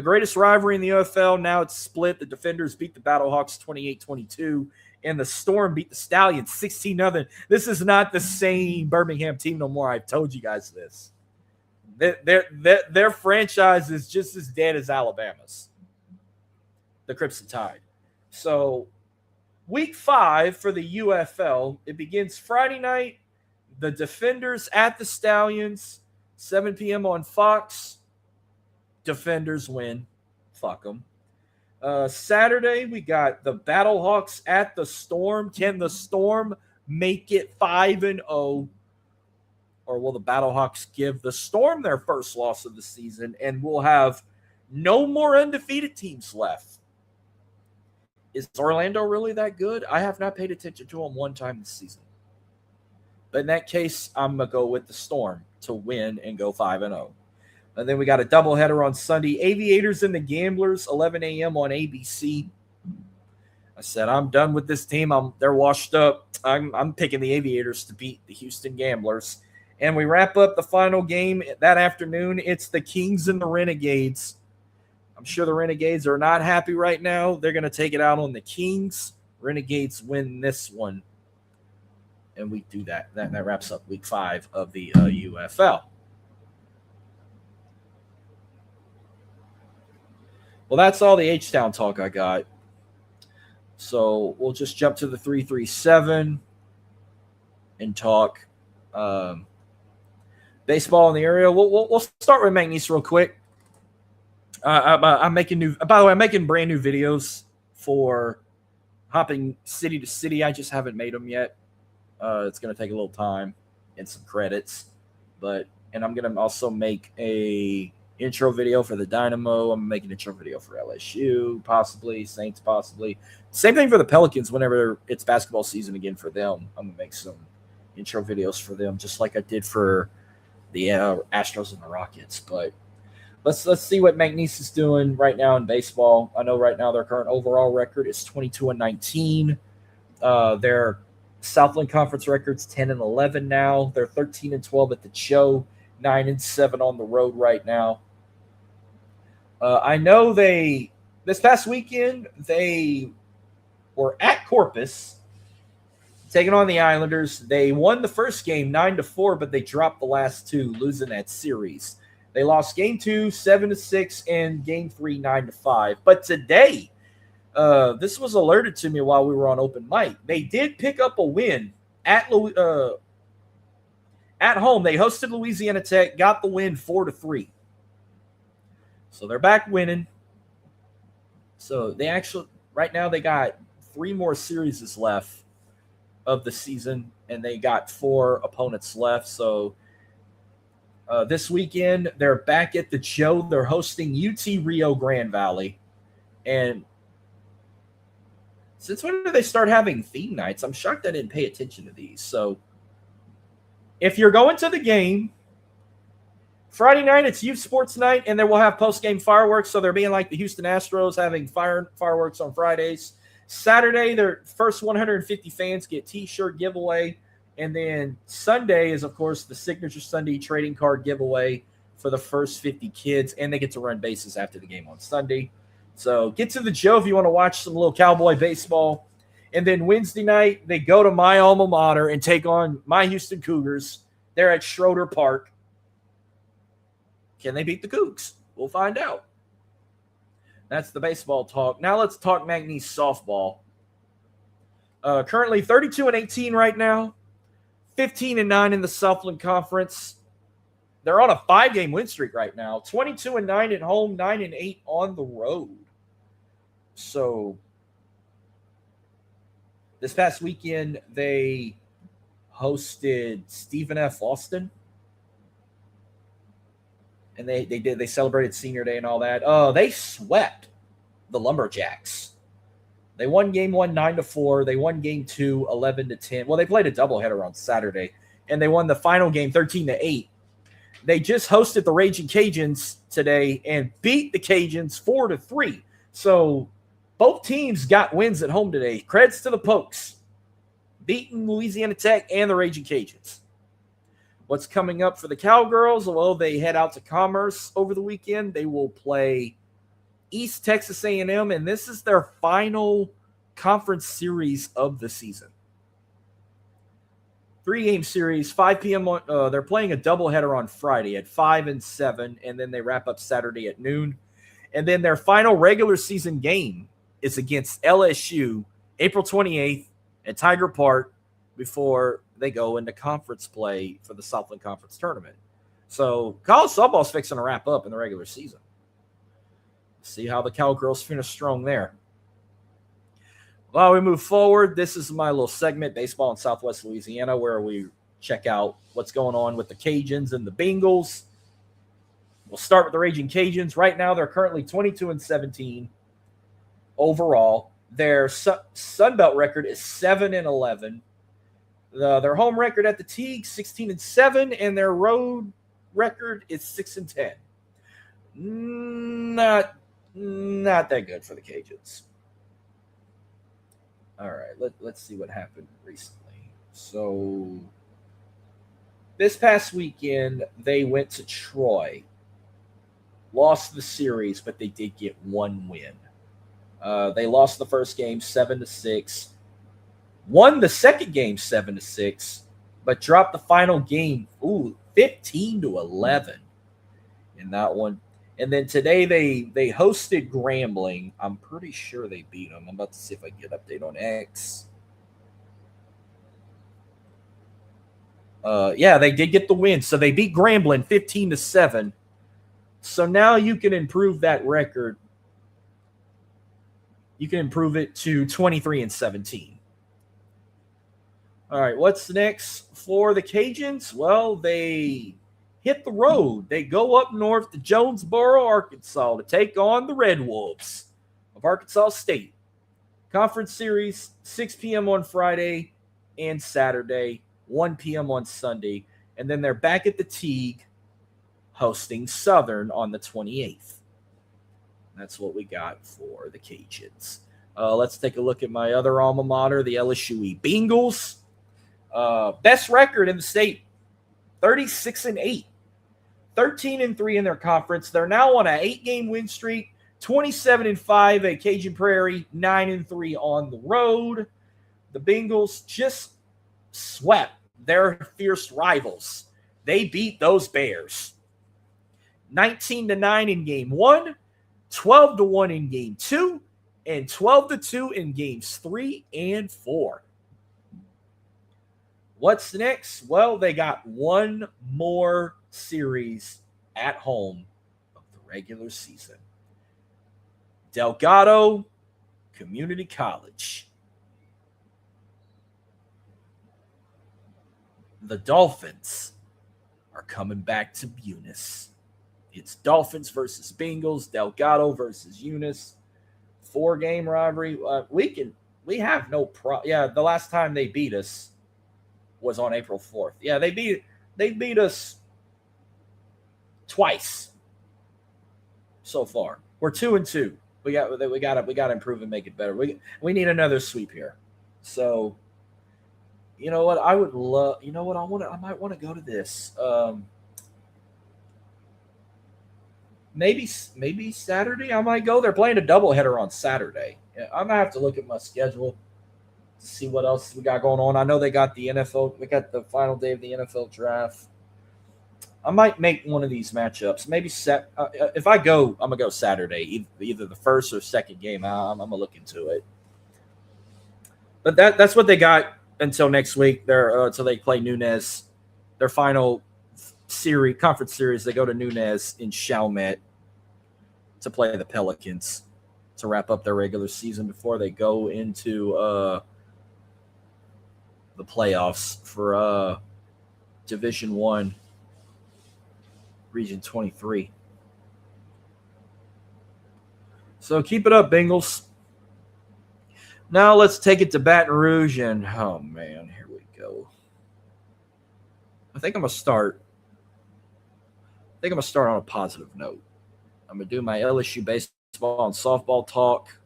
greatest rivalry in the UFL, now it's split. The Defenders beat the Battlehawks 28-22, and the Storm beat the Stallions 16-0. This is not the same Birmingham team no more. I've told you guys this. Their franchise is just as dead as Alabama's, the Crimson Tide. So week 5 for the UFL, it begins Friday night. The Defenders at the Stallions, 7 p.m. on Fox. Defenders win. Fuck them. Saturday, we got the Battlehawks at the Storm. Can the Storm make it 5-0? Or will the Battlehawks give the Storm their first loss of the season and we'll have no more undefeated teams left? Is Orlando really that good? I have not paid attention to them one time this season. But in that case, I'm going to go with the Storm to win and go 5-0. And then we got a doubleheader on Sunday. Aviators and the Gamblers, 11 a.m. on ABC. I said, I'm done with this team. They're washed up. I'm picking the Aviators to beat the Houston Gamblers. And we wrap up the final game that afternoon. It's the Kings and the Renegades. I'm sure the Renegades are not happy right now. They're going to take it out on the Kings. Renegades win this one. And we do that. That wraps up week 5 of the UFL. Well, that's all the H-Town talk I got. So we'll just jump to the 337 and talk baseball in the area. We'll start with McNeese real quick. I'm making brand new videos for hopping city to city. I just haven't made them yet. It's going to take a little time and some credits, and I'm going to also make a intro video for the Dynamo. I'm making an intro video for LSU, possibly Saints, possibly. Same thing for the Pelicans. Whenever it's basketball season again for them, I'm gonna make some intro videos for them, just like I did for the Astros and the Rockets. But let's see what McNeese is doing right now in baseball. I know right now their current overall record is 22-19. They're Southland Conference records 10-11 now. They're 13-12 at the Geaux, 9-7 on the road right now. I know this past weekend they were at Corpus, taking on the Islanders. They won the first game 9-4, but they dropped the last two, losing that series. They lost game 2 7-6 and game 3 9-5. But today, this was alerted to me while we were on open mic. They did pick up a win at home. They hosted Louisiana Tech, got the win 4-3. So they're back winning. So they actually, right now, they got 3 more series left of the season, and they got 4 opponents left. So this weekend, they're back at the Geaux. They're hosting UT Rio Grande Valley. And since when did they start having theme nights? I'm shocked I didn't pay attention to these. So if you're going to the game, Friday night, it's youth sports night, and then we'll have post-game fireworks. So they're being like the Houston Astros, having fireworks on Fridays. Saturday, their first 150 fans get T-shirt giveaway. And then Sunday is, of course, the Signature Sunday trading card giveaway for the first 50 kids, and they get to run bases after the game on Sunday. So get to the Geaux if you want to watch some little Cowboy baseball. And then Wednesday night, they go to my alma mater and take on my Houston Cougars. They're at Schroeder Park. Can they beat the Cougs? We'll find out. That's the baseball talk. Now let's talk McNeese softball. Currently 32-18 right now. 15-9 in the Southland Conference. They're on a 5-game win streak right now. 22-9 at home, 9-8 on the road. So this past weekend, they hosted Stephen F. Austin. And they celebrated Senior Day and all that. They swept the Lumberjacks. They won game 1 9-4. They won game 2 11-10. Well, they played a doubleheader on Saturday, and they won the final game 13-8. They just hosted the Raging Cajuns today and beat the Cajuns 4-3. So both teams got wins at home today. Creds to the Pokes, beating Louisiana Tech and the Raging Cajuns. What's coming up for the Cowgirls? Well, they head out to Commerce over the weekend. They will play East Texas A&M, and this is their final conference series of the season. 3-game series, 5 p.m. They're playing a doubleheader on Friday at 5 and 7, and then they wrap up Saturday at noon. And then their final regular season game is against LSU April 28th at Tiger Park before they go into conference play for the Southland Conference tournament. So college softball's fixing to wrap up in the regular season. See how the Cowgirls finish strong there. While we move forward, this is my little segment, Baseball in Southwest Louisiana, where we check out what's going on with the Cajuns and the Bengals. We'll start with the Raging Cajuns. Right now, they're currently 22-17 overall. Their Sunbelt record is 7-11. Their home record at the Teague, 16-7, and their road record is 6-10. Not that good for the Cajuns. All right, let's see what happened recently. So this past weekend, they went to Troy, lost the series, but they did get 1 win. They lost the first game 7-6. Won the second game 7-6, but dropped the final game 15-11 in that one. And then today they hosted Grambling. I'm pretty sure they beat them. I'm about to see if I can get an update on X. Yeah, they did get the win. So they beat Grambling 15-7. So now you can improve that record. You can improve it to 23-17. All right, what's next for the Cajuns? Well, they hit the road. They go up north to Jonesboro, Arkansas to take on the Red Wolves of Arkansas State. Conference series, 6 p.m. on Friday and Saturday, 1 p.m. on Sunday. And then they're back at the Teague hosting Southern on the 28th. That's what we got for the Cajuns. Let's take a look at my other alma mater, the LSU Bengals. Best record in the state, 36-8, 13-3 in their conference. They're now on an 8-game win streak, 27-5 at Cajun Prairie, 9-3 on the road. The Bengals just swept their fierce rivals. They beat those Bears 19-9 in game 1, 12-1 in game 2, and 12-2 in games 3 and 4. What's next? Well, they got one more series at home of the regular season. Delgado Community College. The Dolphins are coming back to Eunice. It's Dolphins versus Bengals, Delgado versus Eunice. 4-game rivalry. We have no problem. Yeah, the last time they beat us was on April 4th. Yeah, they beat us twice so far. We're 2-2. We got to improve and make it better. We need another sweep here. So, you know what? I would love. You know what? I might want to go to this. Maybe Saturday. I might go. They're playing a doubleheader on Saturday. I'm gonna have to look at my schedule to see what else we got going on. I know they got the NFL. We got the final day of the NFL draft. I might make one of these matchups. Maybe if I go, I'm gonna go Saturday, either the first or second game. I'm gonna look into it. But that's what they got until next week. Until they play Nunez, their final conference series. They go to Nunez in Chalmette to play the Pelicans to wrap up their regular season before they go into the playoffs for Division 1, Region 23. So keep it up, Bengals. Now let's take it to Baton Rouge, and oh man, here we go. I think I'm gonna start on a positive note. I'm gonna do my LSU baseball and softball talk.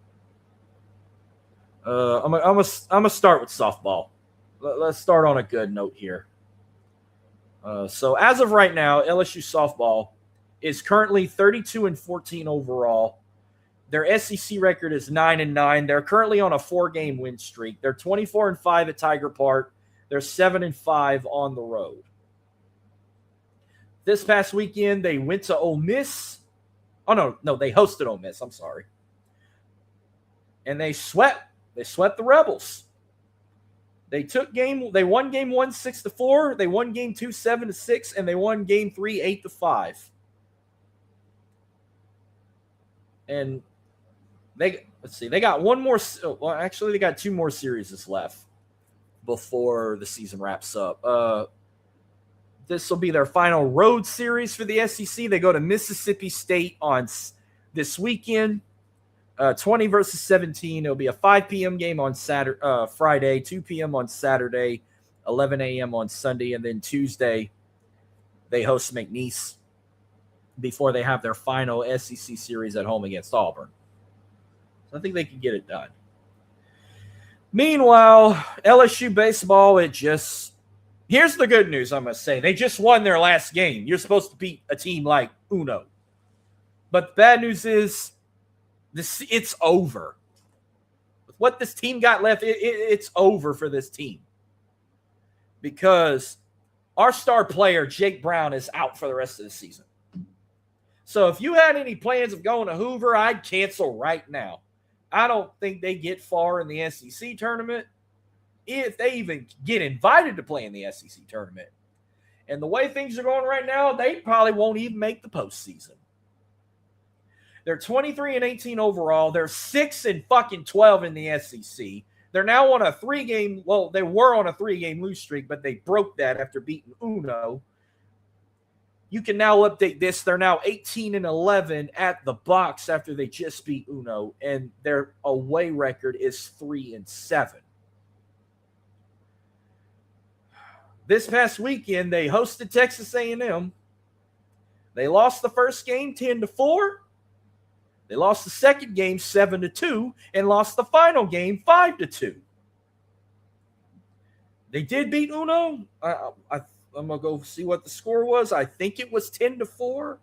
I'm gonna start with softball. Let's start on a good note here. So as of right now, LSU softball is currently 32-14 overall. Their SEC record is 9-9. They're currently on a 4-game win streak. They're 24-5 at Tiger Park. They're 7-5 on the road. This past weekend, they went to Ole Miss. Oh, no, they hosted Ole Miss. I'm sorry. And they swept the Rebels. They won game 1 6-4. They won game 2 7-6, and they won game 3 8-5. And they got one more. Well, actually, they got 2 more series left before the season wraps up. This will be their final road series for the SEC. They go to Mississippi State on this weekend, 20 versus 17. It'll be a 5 p.m. game on Friday, 2 p.m. on Saturday, 11 a.m. on Sunday, and then Tuesday they host McNeese before they have their final SEC series at home against Auburn. So I think they can get it done. Meanwhile, LSU baseball, here's the good news, I'm going to say. They just won their last game. You're supposed to beat a team like Uno. But the bad news is it's over. With what this team got left, it's over for this team. Because our star player, Jake Brown, is out for the rest of the season. So if you had any plans of going to Hoover, I'd cancel right now. I don't think they get far in the SEC tournament, if they even get invited to play in the SEC tournament. And the way things are going right now, they probably won't even make the postseason. They're 23-18 overall. They're 6-12 in the SEC. They're now on a 3-game, well, they were on a 3-game lose streak, but they broke that after beating Uno. You can now update this. They're now 18-11 at the box after they just beat Uno, and their away record is 3-7. This past weekend, they hosted Texas A&M. They lost the first game 10-4. They lost the second game 7-2 and lost the final game 5-2. They did beat Uno. I'm gonna go see what the score was. I think it was 10-4.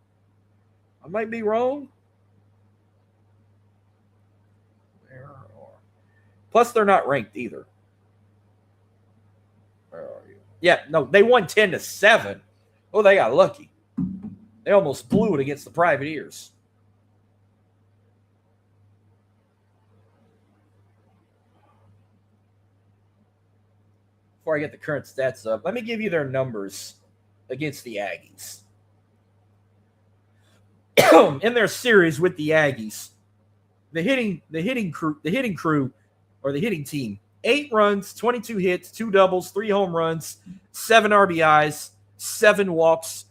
I might be wrong. Plus, they're not ranked either. Where are you? Yeah, no, they won 10-7. Oh, they got lucky. They almost blew it against the Privateers. Before I get the current stats up, let me give you their numbers against the Aggies. In their series with the Aggies, the hitting team, 8 runs, 22 hits, 2 doubles, 3 home runs, 7 RBIs, 7 walks,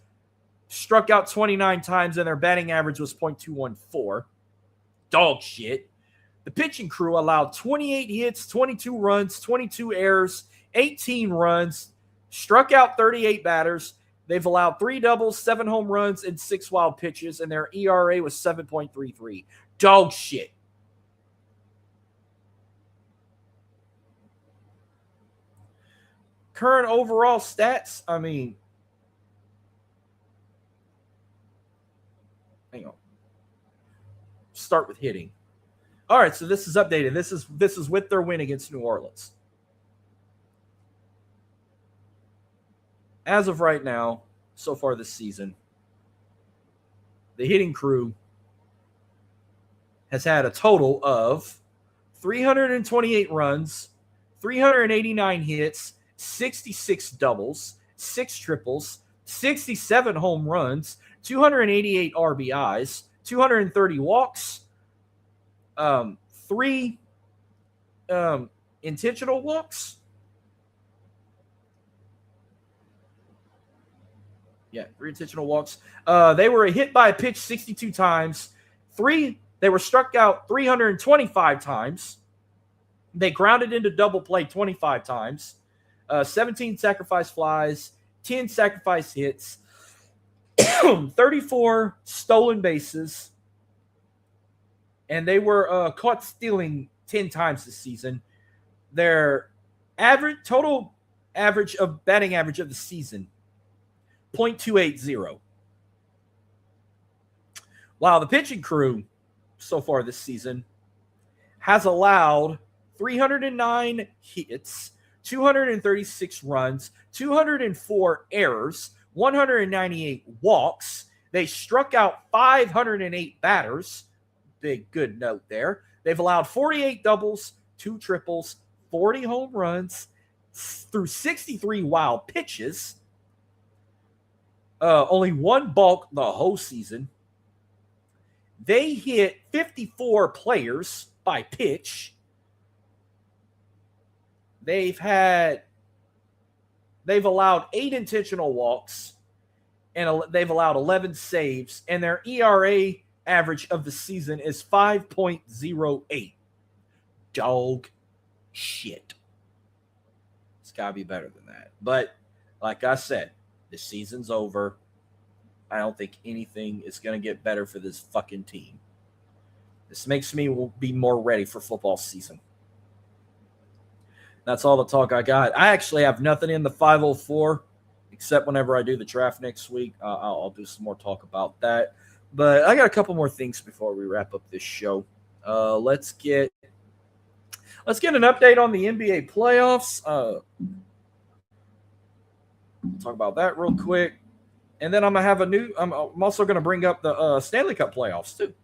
struck out 29 times, and their batting average was .214. Dog shit. The pitching crew allowed 28 hits, 22 runs, 22 errors, 18 runs, struck out 38 batters. They've allowed 3 doubles, 7 home runs, and 6 wild pitches, and their ERA was 7.33. Dog shit. Current overall stats, hang on. Start with hitting. All right, so this is updated. This is with their win against New Orleans. As of right now, so far this season, the hitting crew has had a total of 328 runs, 389 hits, 66 doubles, 6 triples, 67 home runs, 288 RBIs, 230 walks, 3 intentional walks. Yeah, 3 intentional walks. They were hit by a pitch 62 times. They were struck out 325 times. They grounded into double play 25 times. 17 sacrifice flies, 10 sacrifice hits, 34 stolen bases, and they were caught stealing 10 times this season. Their total batting average of the season, .280. While the pitching crew so far this season has allowed 309 hits, 236 runs, 204 errors, 198 walks. They struck out 508 batters. Big good note there. They've allowed 48 doubles, 2 triples, 40 home runs through 63 wild pitches. Only 1 balk the whole season. They hit 54 players by pitch. They've allowed 8 intentional walks, and they've allowed 11 saves, and their ERA average of the season is 5.08. Dog shit. It's got to be better than that. But like I said, the season's over. I don't think anything is going to get better for this fucking team. This makes me be more ready for football season. That's all the talk I got. I actually have nothing in the 504, except whenever I do the draft next week. I'll do some more talk about that. But I got a couple more things before we wrap up this show. Let's get an update on the NBA playoffs. Talk about that real quick, and then I'm gonna have I'm also gonna bring up the Stanley Cup playoffs too.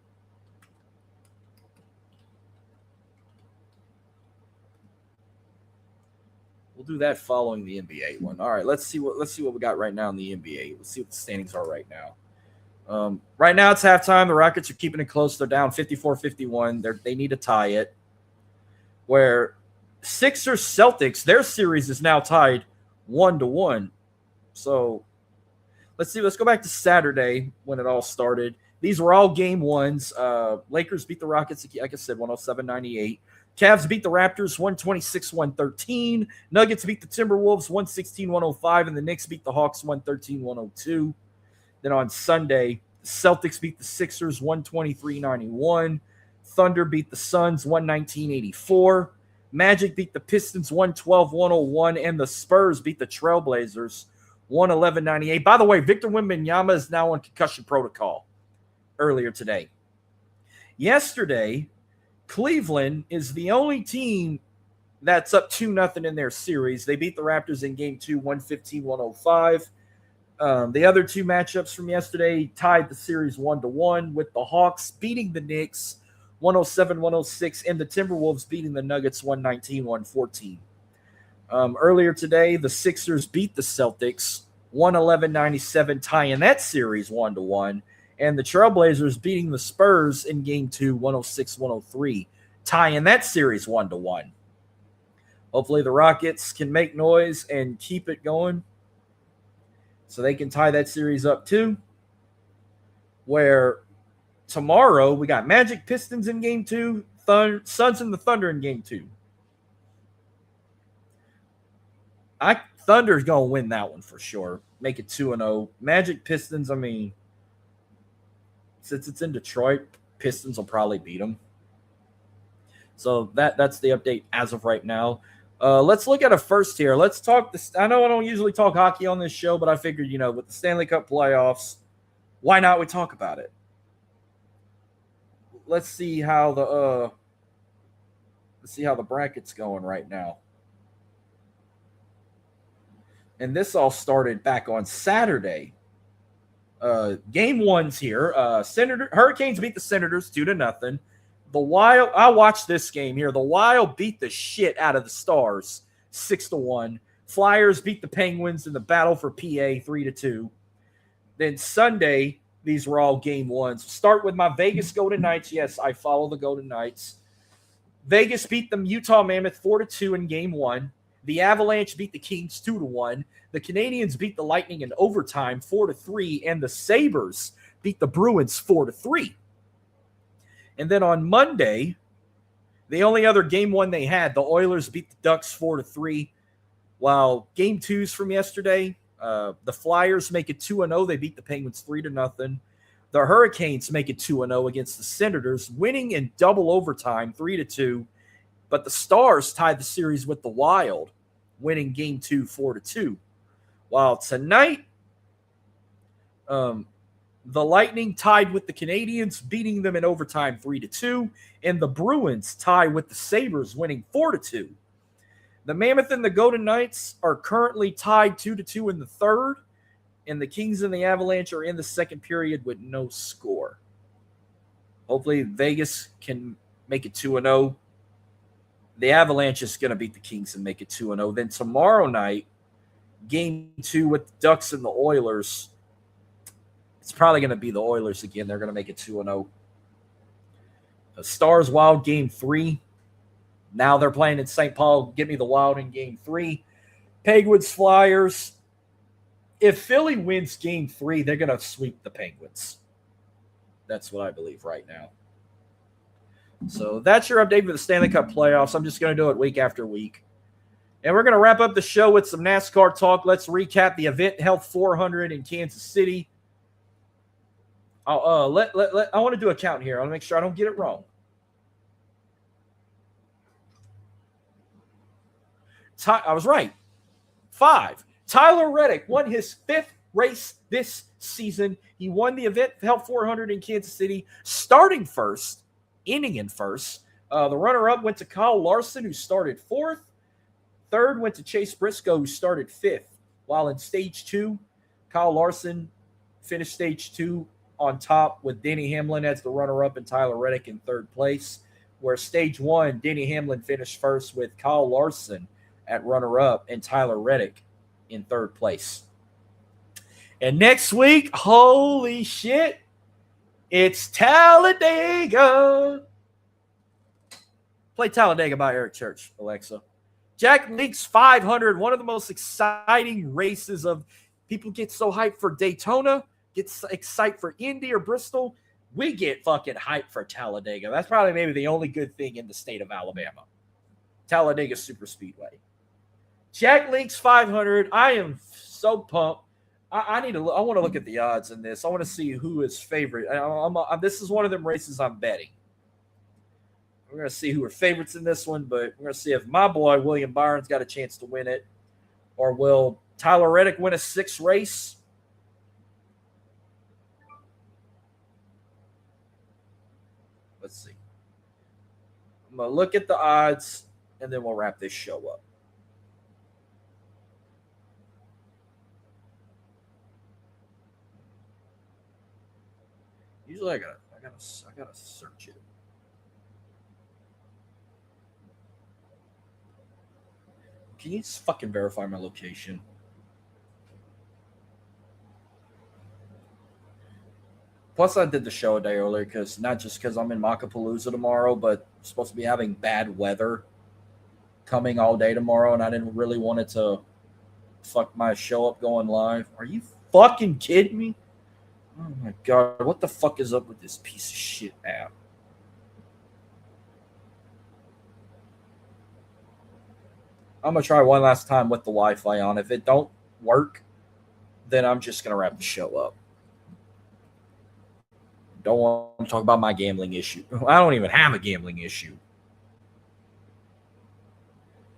We'll do that following the NBA one. All right, let's see what we got right now in the NBA. Let's see what the standings are right now. Right now it's halftime. The Rockets are keeping it close. They're down 54-51. They need to tie it. Where Sixers Celtics, their series is now tied 1-1. So let's see. Let's go back to Saturday when it all started. These were all game ones. Lakers beat the Rockets, like I said, 107-98. Cavs beat the Raptors 126-113. Nuggets beat the Timberwolves 116-105. And the Knicks beat the Hawks 113-102. Then on Sunday, the Celtics beat the Sixers 123-91. Thunder beat the Suns 119-84. Magic beat the Pistons 112-101, and the Spurs beat the Trailblazers 111-98. By the way, Victor Wembanyama is now on concussion protocol earlier today. Yesterday, Cleveland is the only team that's up 2-0 in their series. They beat the Raptors in Game 2, 115-105. The other two matchups from yesterday tied the series 1-1, with the Hawks beating the Knicks 107-106, and the Timberwolves beating the Nuggets 119-114. Earlier today, the Sixers beat the Celtics 111-97, tying that series 1-1, and the Trailblazers beating the Spurs in Game 2, 106-103, tying that series 1-1. Hopefully the Rockets can make noise and keep it going so they can tie that series up too, where tomorrow we got Magic Pistons in Game 2, Suns and the Thunder in Game 2. Thunder's going to win that one for sure. Make it 2-0. Magic Pistons, I mean, since it's in Detroit, Pistons will probably beat them. So that's the update as of right now. Let's look at a first here. Let's talk this. I know I don't usually talk hockey on this show, but I figured, with the Stanley Cup playoffs, why not we talk about it? Let's see how the bracket's going right now. And this all started back on Saturday. Game 1's here. Hurricanes beat the Senators 2-0. The Wild, I watched this game here. The Wild beat the shit out of the Stars 6-1. Flyers beat the Penguins in the battle for PA 3-2. Then Sunday, these were all game 1s. Start with my Vegas Golden Knights. Yes, I follow the Golden Knights. Vegas beat the Utah Mammoth 4-2 in game 1. The Avalanche beat the Kings 2-1. The Canadiens beat the Lightning in overtime 4-3. And the Sabres beat the Bruins 4-3. And then on Monday, the only other game 1 they had, the Oilers beat the Ducks 4-3. While game 2s from yesterday, the Flyers make it 2-0. They beat the Penguins 3-0. The Hurricanes make it 2-0 against the Senators, winning in double overtime 3-2. But the Stars tied the series with the Wild, winning game 2 4-2. While tonight, the Lightning tied with the Canadiens, beating them in overtime 3-2, and the Bruins tie with the Sabres, winning 4-2. The Mammoth and the Golden Knights are currently tied 2-2 in the third, and the Kings and the Avalanche are in the second period with no score. Hopefully Vegas can make it 2-0. The Avalanche is going to beat the Kings and make it 2-0. Then tomorrow night, game 2 with the Ducks and the Oilers. It's probably going to be the Oilers again. They're going to make it 2-0. The Stars Wild game 3. Now they're playing in St. Paul. Give me the Wild in game 3. Penguins Flyers. If Philly wins game 3, they're going to sweep the Penguins. That's what I believe right now. So that's your update for the Stanley Cup playoffs. I'm just going to do it week after week. And we're going to wrap up the show with some NASCAR talk. Let's recap the AdventHealth 400 in Kansas City. I want to do a count here. I want to make sure I don't get it wrong. I was right. 5. Tyler Reddick won his 5th race this season. He won the AdventHealth 400 in Kansas City, starting first, ending in first. The runner-up went to Kyle Larson, who started 4th. 3rd went to Chase Briscoe, who started 5th. While in Stage 2, Kyle Larson finished Stage 2 on top with Denny Hamlin as the runner-up and Tyler Reddick in 3rd place. Where Stage 1, Denny Hamlin finished first with Kyle Larson at runner-up and Tyler Reddick in 3rd place. And next week, holy shit, it's Talladega. Play Talladega by Eric Church, Alexa. Jack Leake's 500, one of the most exciting races of people get so hyped for Daytona, get excited for Indy or Bristol. We get fucking hyped for Talladega. That's probably maybe the only good thing in the state of Alabama. Talladega Super Speedway. Jack Leake's 500. I am so pumped. I want to look at the odds in this. I want to see who is favorite. This is one of them races I'm betting. We're going to see who are favorites in this one, but we're going to see if my boy William Byron's got a chance to win it, or will Tyler Reddick win a 6th race? Let's see. I'm going to look at the odds, and then we'll wrap this show up. Usually I gotta search it. Can you just fucking verify my location? Plus, I did the show a day earlier not just because I'm in Macapalooza tomorrow, but I'm supposed to be having bad weather coming all day tomorrow, and I didn't really want it to fuck my show up going live. Are you fucking kidding me? Oh my god, what the fuck is up with this piece of shit app? I'm going to try one last time with the Wi-Fi on. If it don't work, then I'm just going to wrap the show up. Don't want to talk about my gambling issue. I don't even have a gambling issue.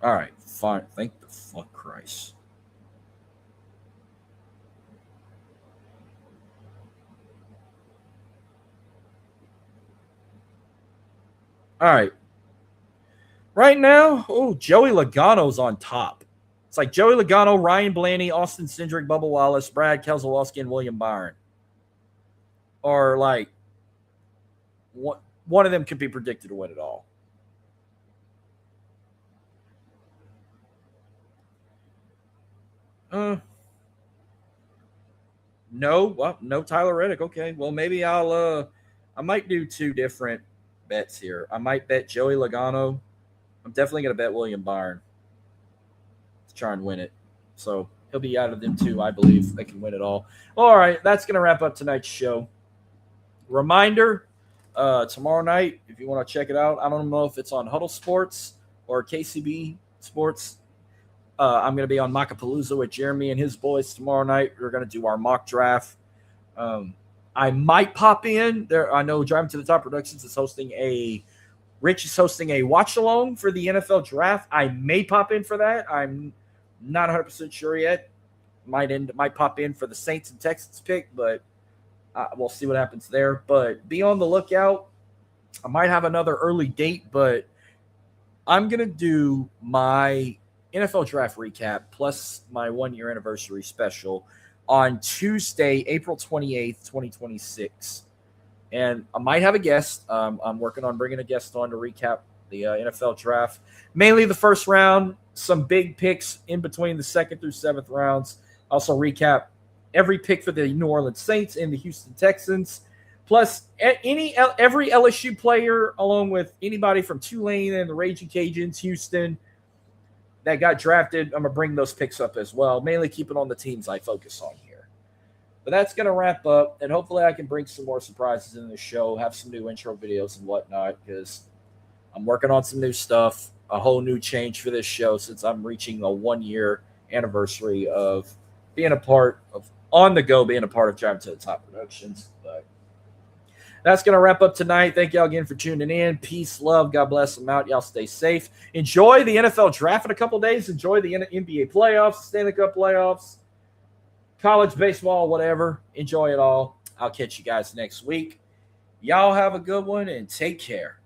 All right, fine. Thank the fuck Christ. All right. Right now, Joey Logano's on top. It's like Joey Logano, Ryan Blaney, Austin Cindric, Bubba Wallace, Brad Keselowski, and William Byron. Or like one of them could be predicted to win it all. No Tyler Reddick. Okay, well maybe I might do 2 different bets here. I might bet Joey Logano. I'm definitely going to bet William Byron to try and win it. So he'll be out of them 2, I believe. They can win it all. All right, that's going to wrap up tonight's show. Reminder, tomorrow night, if you want to check it out, I don't know if it's on Huddle Sports or KCB Sports. I'm going to be on Macapalooza with Jeremy and his boys tomorrow night. We're going to do our mock draft. I might pop in there. I know Driving to the Top Productions is hosting Rich is hosting a watch along for the NFL draft. I may pop in for that. I'm not 100% sure yet. Might pop in for the Saints and Texans pick, but we'll see what happens there. But be on the lookout. I might have another early date, but I'm going to do my NFL draft recap plus my 1-year anniversary special on Tuesday, April 28th, 2026. And I might have a guest. I'm working on bringing a guest on to recap the NFL draft. Mainly the first round, some big picks in between the 2nd through 7th rounds. Also recap every pick for the New Orleans Saints and the Houston Texans. Plus every LSU player, along with anybody from Tulane and the Raging Cajuns, Houston, that got drafted. I'm going to bring those picks up as well, mainly keeping on the teams I focus on here. But that's going to wrap up, and hopefully I can bring some more surprises in the show, have some new intro videos and whatnot, because I'm working on some new stuff, a whole new change for this show since I'm reaching a 1-year anniversary of being a part of On The Go, being a part of Driving to the Top Productions. But that's going to wrap up tonight. Thank y'all again for tuning in. Peace, love, God bless them out. Y'all stay safe. Enjoy the NFL draft in a couple days. Enjoy the NBA playoffs, Stanley Cup playoffs, college baseball, whatever. Enjoy it all. I'll catch you guys next week. Y'all have a good one and take care.